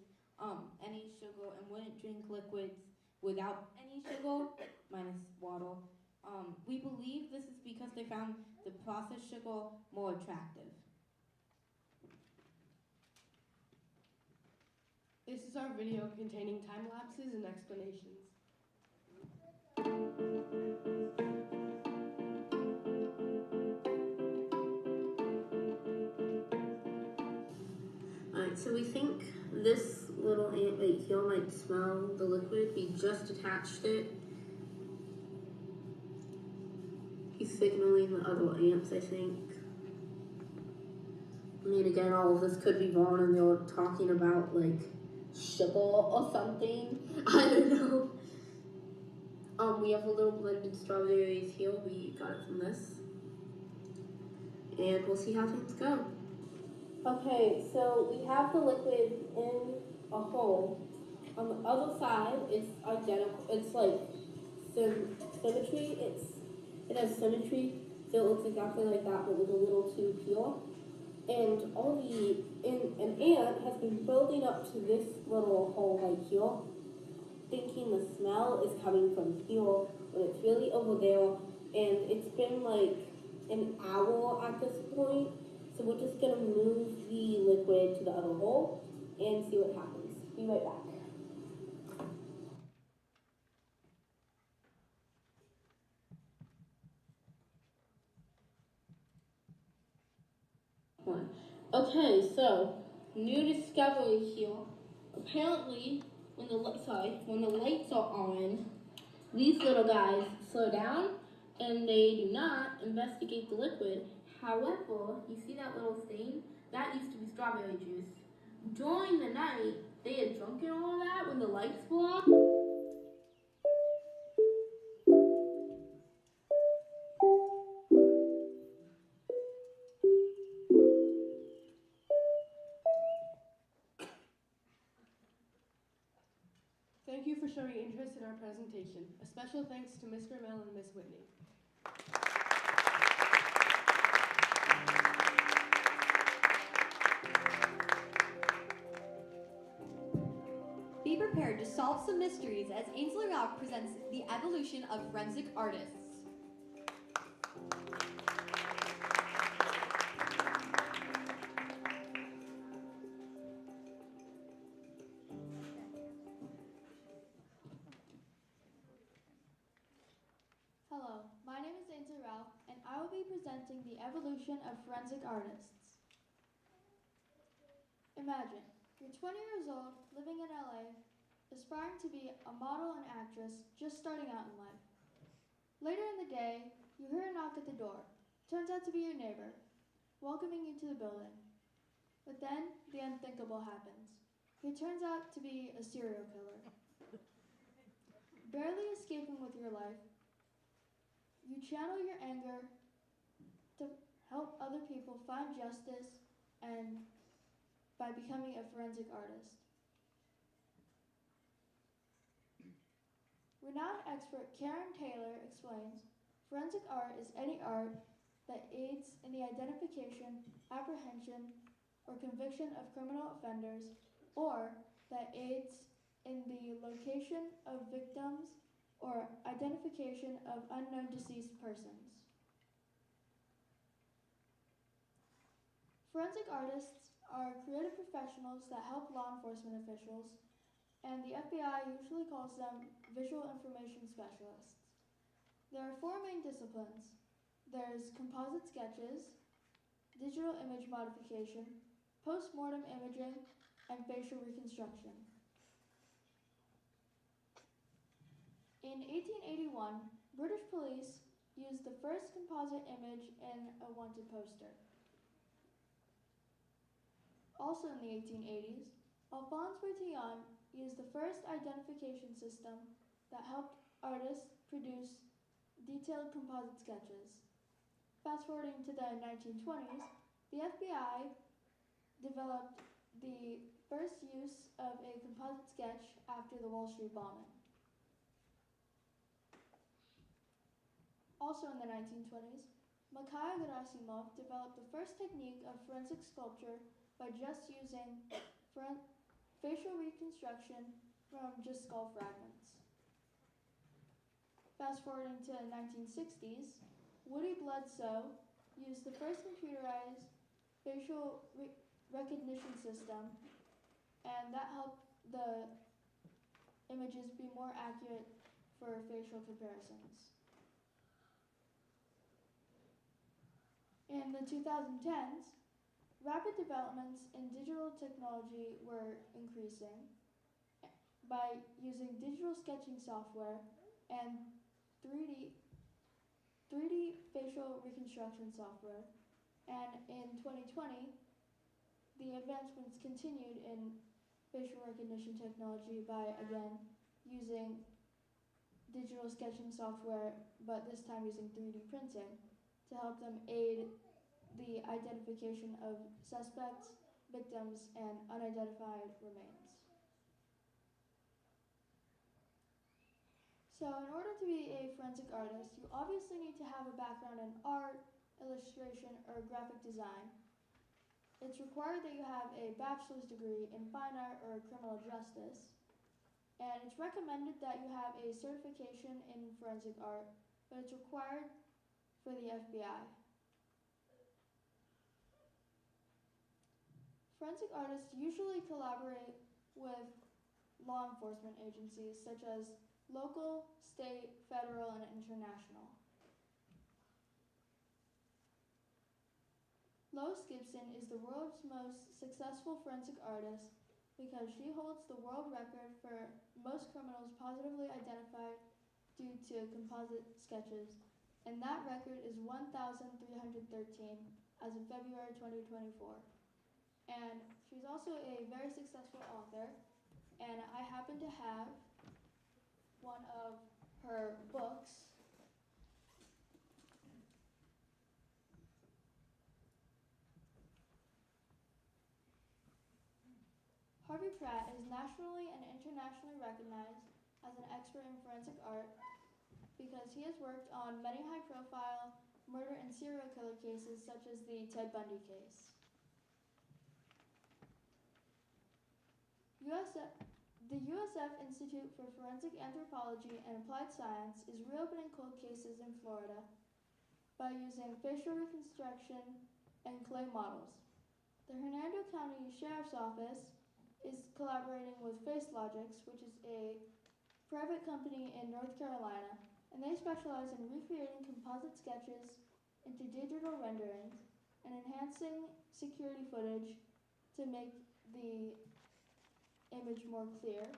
any sugar and wouldn't drink liquids without any sugar, minus water. We believe this is because they found the processed sugar more attractive. This is our video containing time lapses and explanations. Alright, so we think this little ant right here might smell the liquid. We just attached it. He's signaling the other ants, I think. I mean, again, all of this could be wrong and they were talking about, like, sugar or something. I don't know. We have a little blended strawberries here. We got it from this. And we'll see how things go. Okay, so we have the liquid in a hole. On the other side, it's identical. It's like symmetry. It has symmetry, so it looks exactly like that, but with a little tube here. And an ant has been building up to this little hole right here, thinking the smell is coming from here, but it's really over there. And it's been like an hour at this point. So we're just gonna move the liquid to the other hole and see what happens. Be right back. Okay, so new discovery here. Apparently, when the lights are on, these little guys slow down and they do not investigate the liquid. However, you see that little stain? That used to be strawberry juice. During the night, they had drunken all of that when the lights were off. Thank you for showing interest in our presentation. A special thanks to Mr. Mel and Ms. Whitney. Be prepared to solve some mysteries as Ainsley Rock presents the evolution of forensic artists. Hello, my name is Ainsley Rao, and I will be presenting the evolution of forensic artists. Imagine, you're 20 years old, living in LA, aspiring to be a model and actress, just starting out in life. Later in the day, you hear a knock at the door. Turns out to be your neighbor, welcoming you to the building. But then, the unthinkable happens. He turns out to be a serial killer. Barely escaping with your life, you channel your anger to help other people find justice and by becoming a forensic artist. Renowned expert Karen Taylor explains, forensic art is any art that aids in the identification, apprehension, or conviction of criminal offenders, or that aids in the location of victims or identification of unknown deceased persons. Forensic artists are creative professionals that help law enforcement officials, and the FBI usually calls them visual information specialists. There are four main disciplines. There's composite sketches, digital image modification, post-mortem imaging, and facial reconstruction. In 1881, British police used the first composite image in a wanted poster. Also in the 1880s, Alphonse Bertillon used the first identification system that helped artists produce detailed composite sketches. Fast forwarding to the 1920s, the FBI developed the first use of a composite sketch after the Wall Street bombing. Also in the 1920s, Mikhail Gerasimov developed the first technique of forensic sculpture by just using facial reconstruction from just skull fragments. Fast forwarding to the 1960s, Woody Bledsoe used the first computerized facial recognition system, and that helped the images be more accurate for facial comparisons. In the 2010s, rapid developments in digital technology were increasing by using digital sketching software and 3D facial reconstruction software. And in 2020, the advancements continued in facial recognition technology by, again, using digital sketching software, but this time using 3D printing to help them aid the identification of suspects, victims, and unidentified remains. So in order to be a forensic artist, you obviously need to have a background in art, illustration, or graphic design. It's required that you have a bachelor's degree in fine art or criminal justice, and it's recommended that you have a certification in forensic art, but it's required for the FBI. Forensic artists usually collaborate with law enforcement agencies such as local, state, federal, and international. Lois Gibson is the world's most successful forensic artist because she holds the world record for most criminals positively identified due to composite sketches, and that record is 1,313 as of February 2024. And she's also a very successful author, and I happen to have one of her books. Harvey Pratt is nationally and internationally recognized as an expert in forensic art because he has worked on many high-profile murder and serial killer cases such as the Ted Bundy case. The USF Institute for Forensic Anthropology and Applied Science is reopening cold cases in Florida by using facial reconstruction and clay models. The Hernando County Sheriff's Office is collaborating with FaceLogix, which is a private company in North Carolina, and they specialize in recreating composite sketches into digital renderings and enhancing security footage to make the image more clear.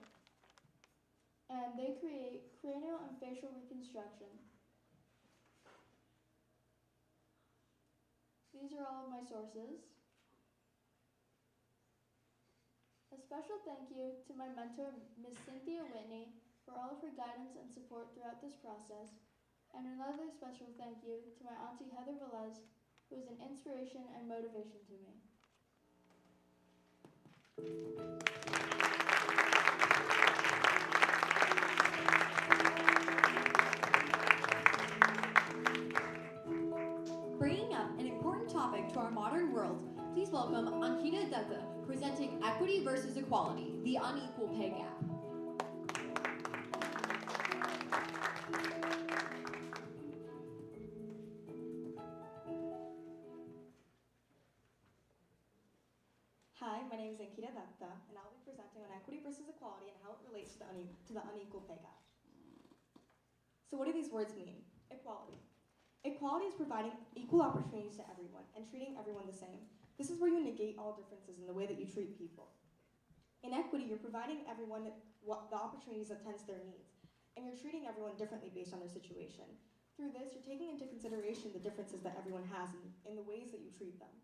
And they create cranial and facial reconstruction. These are all of my sources. A special thank you to my mentor, Ms. Cynthia Whitney, for all of her guidance and support throughout this process. And another special thank you to my auntie Heather Velez, who is an inspiration and motivation to me. welcome Ankita Dutta, presenting Equity versus Equality, the Unequal Pay Gap. Hi, my name is Ankita Dutta, and I'll be presenting on equity versus equality and how it relates to the unequal pay gap. So what do these words mean? Equality. Equality is providing equal opportunities to everyone and treating everyone the same. This is where you negate all differences in the way that you treat people. In equity, you're providing everyone the opportunities that tends to their needs, and you're treating everyone differently based on their situation. Through this, you're taking into consideration the differences that everyone has in the ways that you treat them.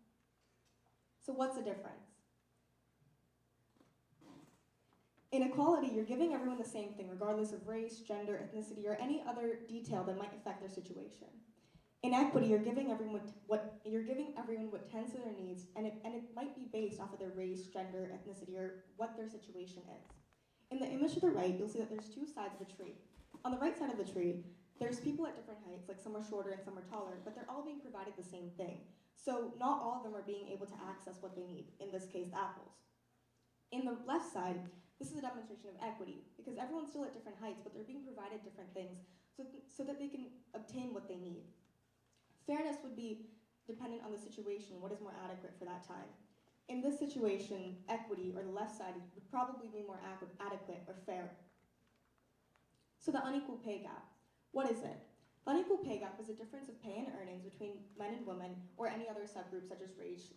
So what's the difference? In equality, you're giving everyone the same thing, regardless of race, gender, ethnicity, or any other detail that might affect their situation. In equity, you're giving everyone what tends to their needs, and it might be based off of their race, gender, ethnicity, or what their situation is. In the image to the right, you'll see that there's two sides of the tree. On the right side of the tree, there's people at different heights, like some are shorter and some are taller, but they're all being provided the same thing. So not all of them are being able to access what they need, in this case, apples. In the left side, this is a demonstration of equity, because everyone's still at different heights, but they're being provided different things so that they can obtain what they need. Fairness would be dependent on the situation, what is more adequate for that time. In this situation, equity, or the left side, would probably be more adequate or fair. So the unequal pay gap, what is it? The unequal pay gap is a difference of pay and earnings between men and women, or any other subgroup such as race,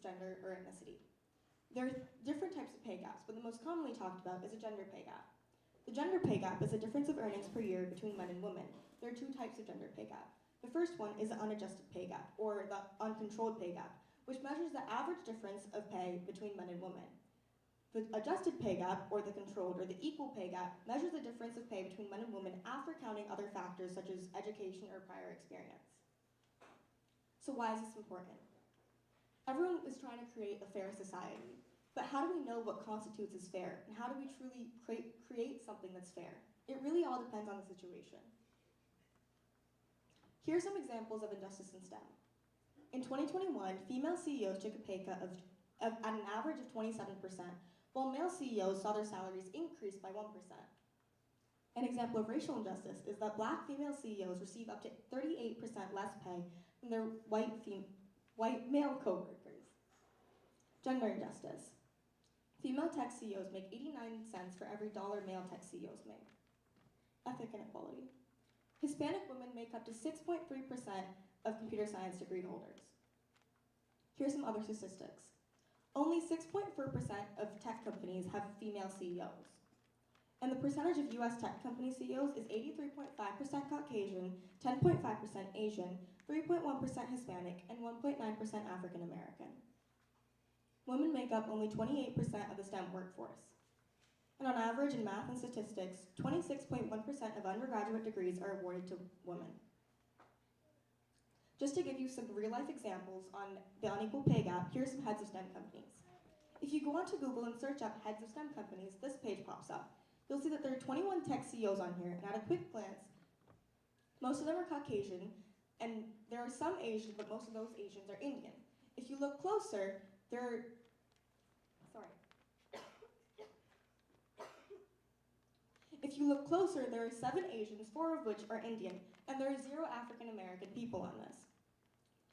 gender, or ethnicity. There are different types of pay gaps, but the most commonly talked about is a gender pay gap. The gender pay gap is a difference of earnings per year between men and women. There are two types of gender pay gap. The first one is the unadjusted pay gap, or the uncontrolled pay gap, which measures the average difference of pay between men and women. The adjusted pay gap, or the controlled, or the equal pay gap, measures the difference of pay between men and women after counting other factors such as education or prior experience. So why is this important? Everyone is trying to create a fair society, but how do we know what constitutes as fair, and how do we truly create something that's fair? It really all depends on the situation. Here are some examples of injustice in STEM. In 2021, female CEOs took a pay cut at an average of 27%, while male CEOs saw their salaries increase by 1%. An example of racial injustice is that Black female CEOs receive up to 38% less pay than their white male coworkers. Gender injustice. Female tech CEOs make 89 cents for every dollar male tech CEOs make. Ethnic inequality. Hispanic women make up to 6.3% of computer science degree holders. Here's some other statistics. Only 6.4% of tech companies have female CEOs. And the percentage of US tech company CEOs is 83.5% Caucasian, 10.5% Asian, 3.1% Hispanic, and 1.9% African American. Women make up only 28% of the STEM workforce. And on average in math and statistics, 26.1% of undergraduate degrees are awarded to women. Just to give you some real-life examples on the unequal pay gap, here's some heads of STEM companies. If you go onto Google and search up heads of STEM companies, this page pops up. You'll see that there are 21 tech CEOs on here, and at a quick glance, most of them are Caucasian, and there are some Asian, but most of those Asians are Indian. If you look closer, there are If you look closer, there are 7 Asians, 4 of which are Indian, and there are 0 African American people on this.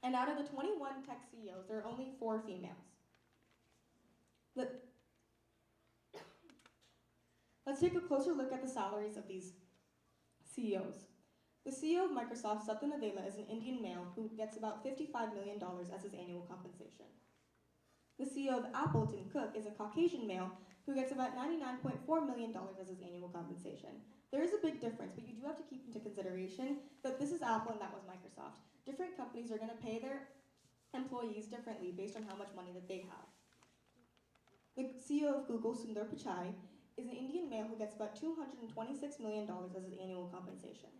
And out of the 21 tech CEOs, there are only 4 females. Let's take a closer look at the salaries of these CEOs. The CEO of Microsoft, Satya Nadella, is an Indian male who gets about $55 million as his annual compensation. The CEO of Apple, Tim Cook, is a Caucasian male who gets about $99.4 million as his annual compensation. There is a big difference, but you do have to keep into consideration that this is Apple and that was Microsoft. Different companies are going to pay their employees differently based on how much money that they have. The CEO of Google, Sundar Pichai, is an Indian male who gets about $226 million as his annual compensation.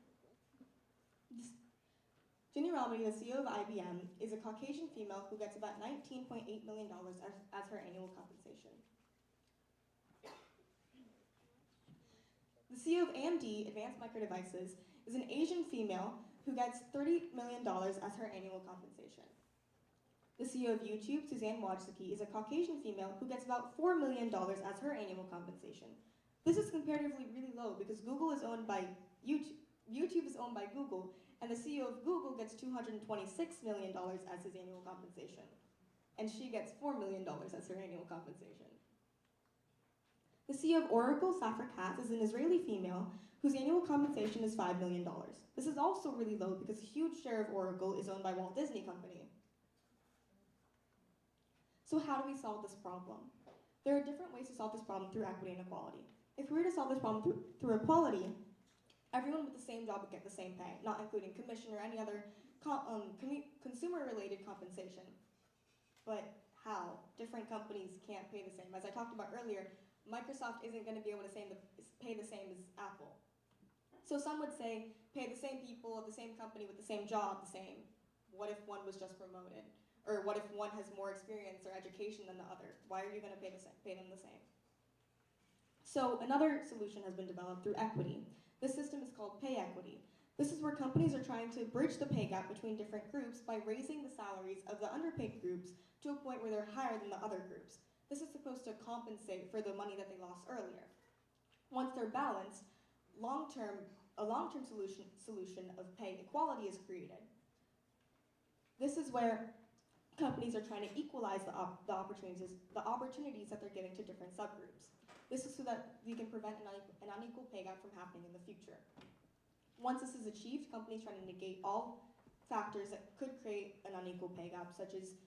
Ginny Rometty, the CEO of IBM, is a Caucasian female who gets about $19.8 million as her annual compensation. The CEO of AMD, Advanced Micro Devices, is an Asian female who gets $30 million as her annual compensation. The CEO of YouTube, Suzanne Wojcicki, is a Caucasian female who gets about $4 million as her annual compensation. This is comparatively really low because Google is owned by YouTube. YouTube is owned by Google, and the CEO of Google gets $226 million as his annual compensation. And she gets $4 million as her annual compensation. The CEO of Oracle, Safra Katz, is an Israeli female whose annual compensation is $5 million. This is also really low because a huge share of Oracle is owned by Walt Disney Company. So how do we solve this problem? There are different ways to solve this problem through equity and equality. If we were to solve this problem through equality, everyone with the same job would get the same pay, not including commission or any other consumer-related compensation. But how? Different companies can't pay the same. As I talked about earlier, Microsoft isn't going to be able to pay the same as Apple. So some would say, pay the same people at the same company with the same job the same. What if one was just promoted? Or what if one has more experience or education than the other? Why are you going to pay them the same? So another solution has been developed through equity. This system is called pay equity. This is where companies are trying to bridge the pay gap between different groups by raising the salaries of the underpaid groups to a point where they're higher than the other groups. This is supposed to compensate for the money that they lost earlier. Once they're balanced, a long-term solution of pay equality is created. This is where companies are trying to equalize the opportunities that they're giving to different subgroups. This is so that we can prevent an unequal pay gap from happening in the future. Once this is achieved, companies try to negate all factors that could create an unequal pay gap, such as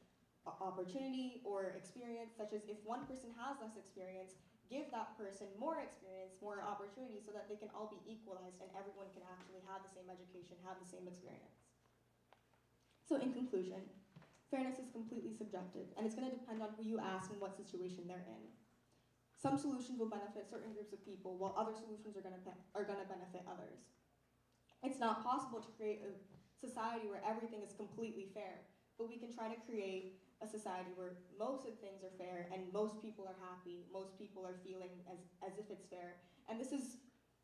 opportunity or experience, such as if one person has less experience, give that person more experience, more opportunity, so that they can all be equalized and everyone can actually have the same education, have the same experience. So in conclusion, fairness is completely subjective, and it's going to depend on who you ask and what situation they're in. Some solutions will benefit certain groups of people, while other solutions are going to benefit others. It's not possible to create a society where everything is completely fair, but we can try to create a society where most of things are fair and most people are happy, most people are feeling as if it's fair, and this is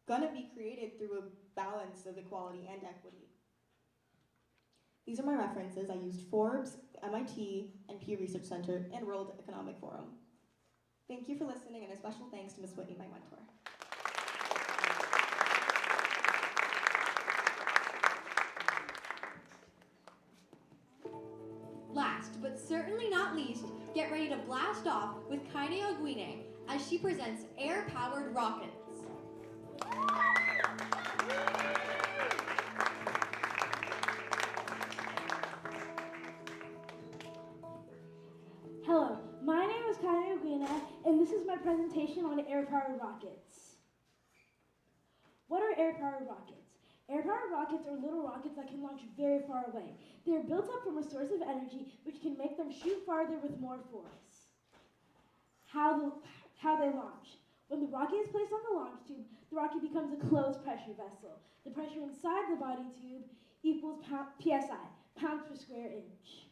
going to be created through a balance of equality and equity. These are my references. I used Forbes, MIT, and Pew Research Center, and World Economic Forum. Thank you for listening, and a special thanks to Ms. Whitney, my mentor. Last, but certainly not least, get ready to blast off with Kaine Ogwine as she presents air-powered rockets. Hello, my name is Kaine Ogwine, and this is my presentation on air-powered rockets. What are air-powered rockets? Air-powered rockets are little rockets that can launch very far away. They are built up from a source of energy which can make them shoot farther with more force. How they launch. When the rocket is placed on the launch tube, the rocket becomes a closed pressure vessel. The pressure inside the body tube equals PSI, pounds per square inch.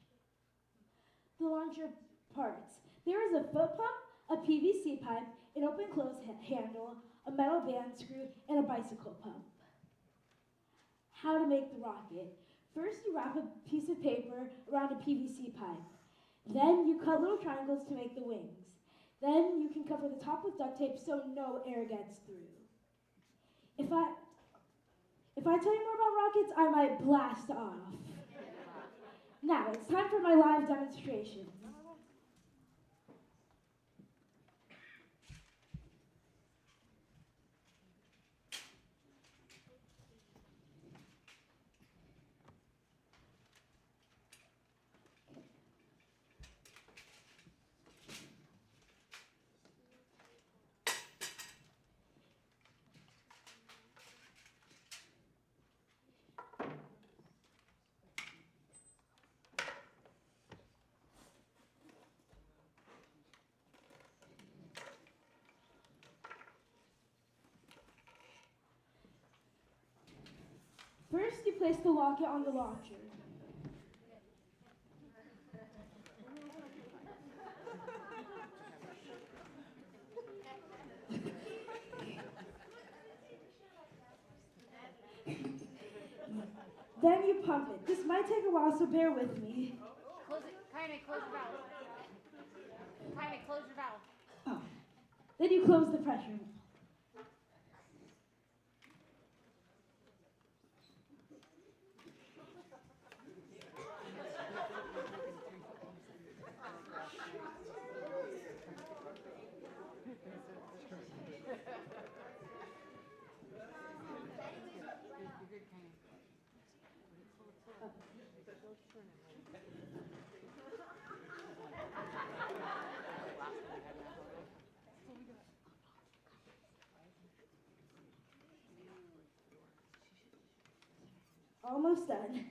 The launcher parts. There is a foot pump, a PVC pipe, an open-close handle, a metal band screw, and a bicycle pump. How to make the rocket. First, you wrap a piece of paper around a PVC pipe. Then you cut little triangles to make the wings. Then you can cover the top with duct tape so no air gets through. If I tell you more about rockets, I might blast off. Now, it's time for my live demonstration. First, you place the rocket on the launcher. Then you pump it. This might take a while, so bear with me. Close it. Tiny, close your valve. Tiny, close your valve. Oh. Then you close the pressure valve. Almost done.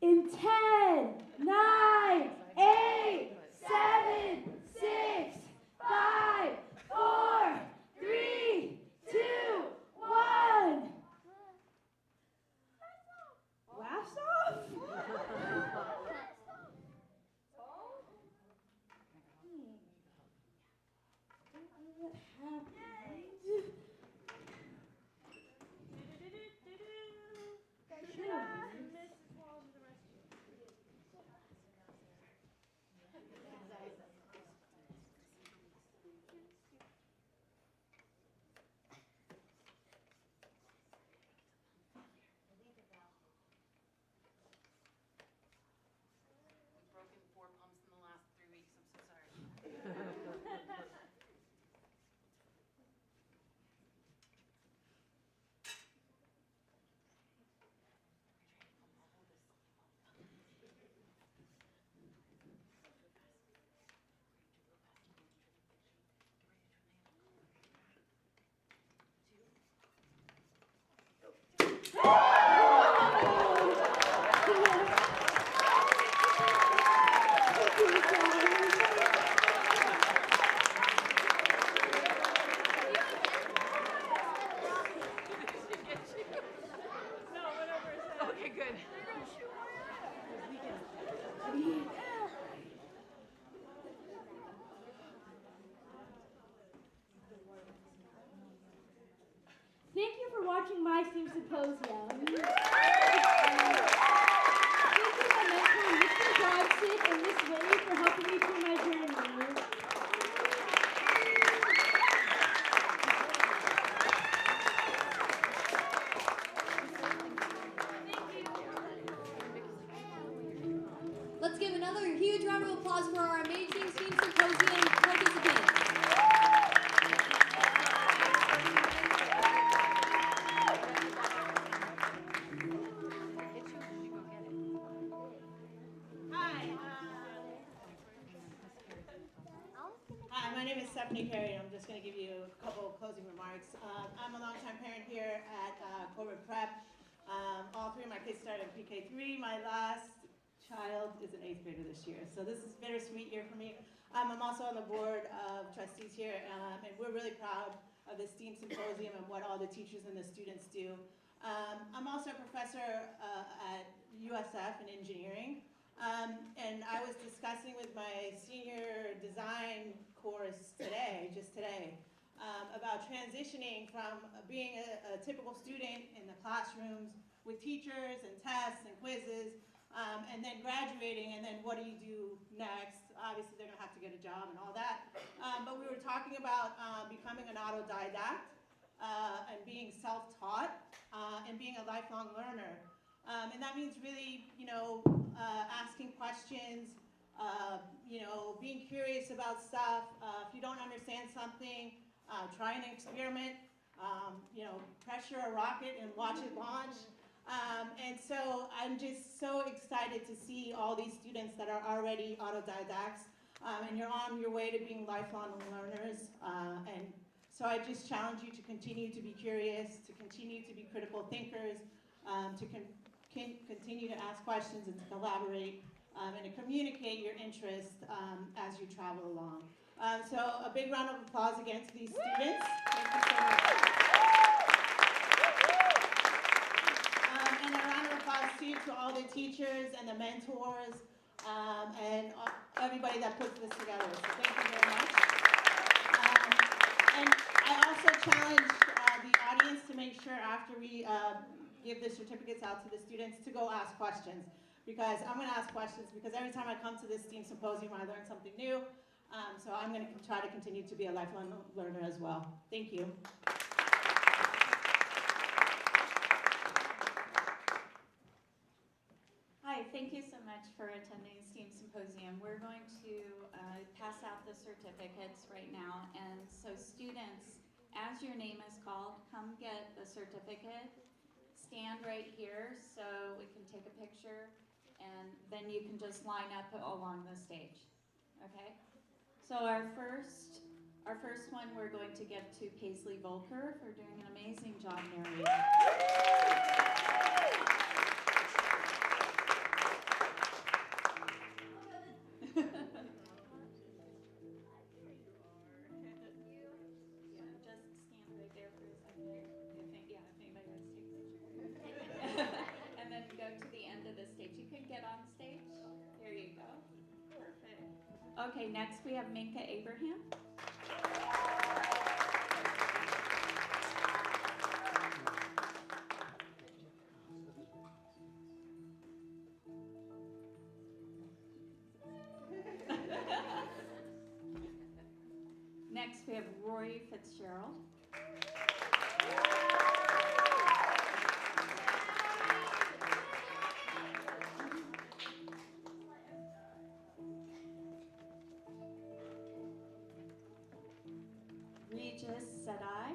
In 10, 9, 8, 7, 6, 5, 4, 3, 2, 1. Laughs off? What happened? Broken 4 pumps in the last 3 weeks. I'm so sorry. Okay, good. Thank you for watching my STEAM Symposium. Thank you, my mentor, Mr. Johnson, and Miss Wade for helping me through my journey. Let's give another huge round of applause for our amazing STEAM Symposium participants. Hi, my name is Stephanie Carey, and I'm just going to give you a couple of closing remarks. I'm a longtime parent here at Corbett Prep. All three of my kids started PK3. My last child is an 8th grader this year, so this is a bittersweet year for me. I'm also on the board of trustees here, and we're really proud of the STEAM Symposium and what all the teachers and the students do. I'm also a professor at USF in engineering, and I was discussing with my senior design course today, about transitioning from being a typical student in the classrooms with teachers and tests and quizzes, and then graduating, and then what do you do next? Obviously, they're going to have to get a job and all that. But we were talking about becoming an autodidact and being self-taught and being a lifelong learner. And that means really, asking questions, being curious about stuff. If you don't understand something, try an experiment. Pressure a rocket and watch it launch. And so I'm just so excited to see all these students that are already autodidacts, and you're on your way to being lifelong learners. And so I just challenge you to continue to be curious, to continue to be critical thinkers, to continue to ask questions and to collaborate, and to communicate your interest as you travel along. So a big round of applause again to these students. Thank you so much. And a round of applause too to all the teachers and the mentors and everybody that puts this together. So thank you very much. And I also challenge the audience to make make sure after we give the certificates out to the students to go ask questions. Because I'm going to ask questions because every time I come to this STEAM Symposium, I learn something new. So I'm going to try to continue to be a lifelong learner as well. Thank you. Hi, thank you so much for attending STEAM Symposium. We're going to pass out the certificates right now. And so students, as your name is called, come get the certificate. Stand right here so we can take a picture, and then you can just line up along the stage. Okay? So our first one we're going to give to Paisley Volker for doing an amazing job narrating. And then go to the end of the stage. You can get on stage. Here you go. Perfect. Okay, next we have Minka Abraham. Next we have Rory Fitzgerald. Regis Sedai.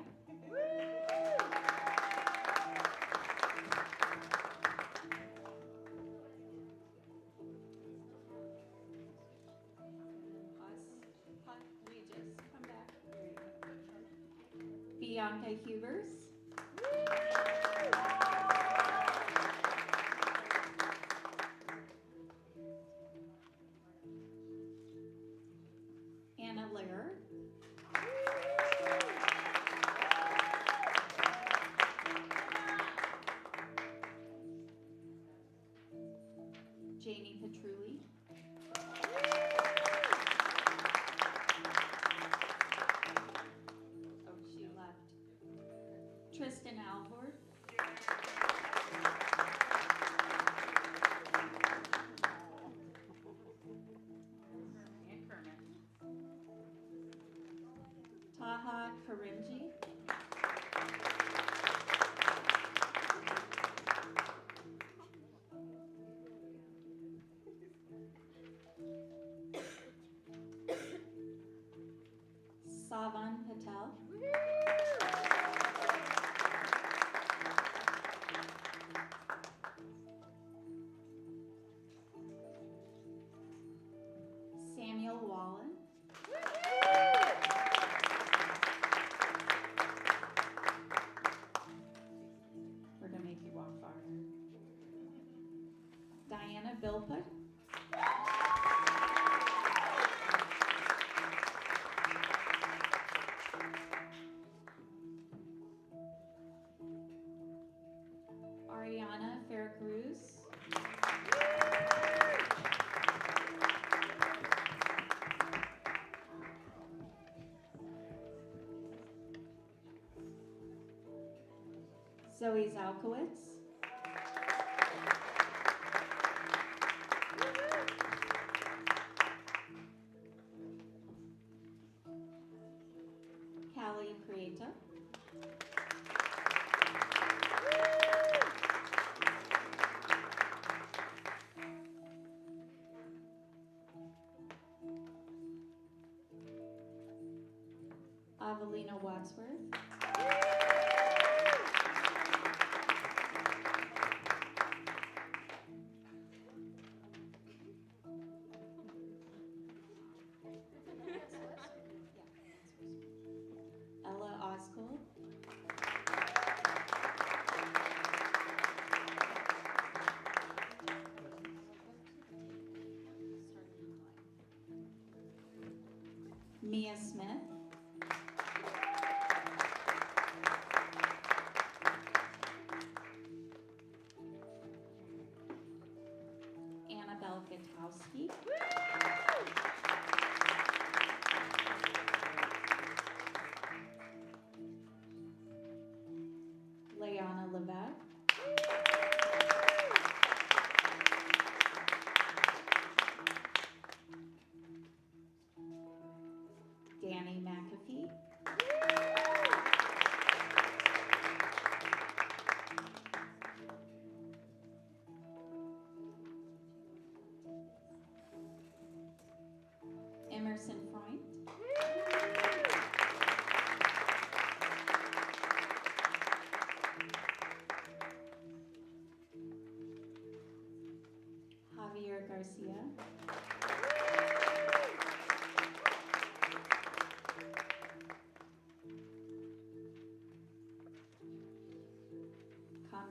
Regis, come back. Bianca Hubers. Anna Lair. Janie Petrulli. Oh, she left. Tristan Alvord. And Kermit. Taha Karimji. Savan Patel. Samuel Wallen. We're going to make you walk farther. Diana Bilput. Ariana Faircruz. Zoe Zalkowitz. Callie Prieta. Avelina Wadsworth. Ella Osgood. Mia Smith. Annabelle Gutowski.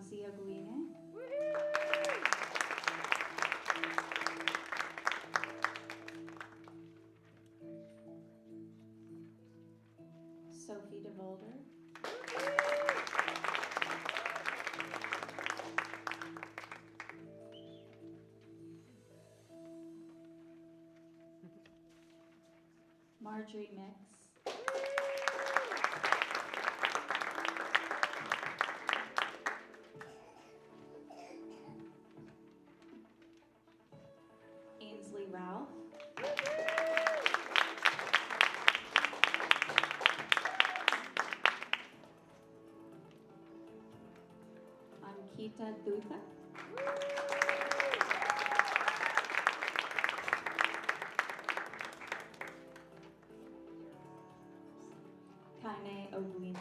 Nancy Aguine. Sophie DeVolder. Marjorie Mix. Ainsley Ralph. Ankita Dutha. Kaine Oguine.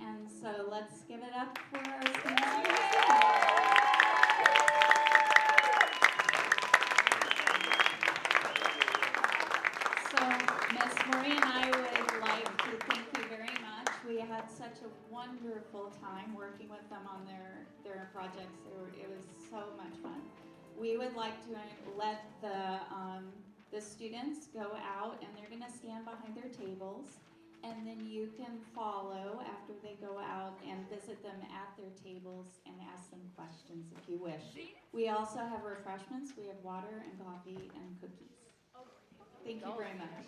And so let's give it up for our STEAM Symposium. So Miss Marie and I would like to thank you very much. We had such a wonderful time working with them on their projects. It was so much fun. We would like to let the students go out, and they're going to stand behind their tables, and then you can follow after they go out and visit them at their tables and ask them questions if you wish. We also have refreshments. We have water and coffee and cookies. Thank you very much.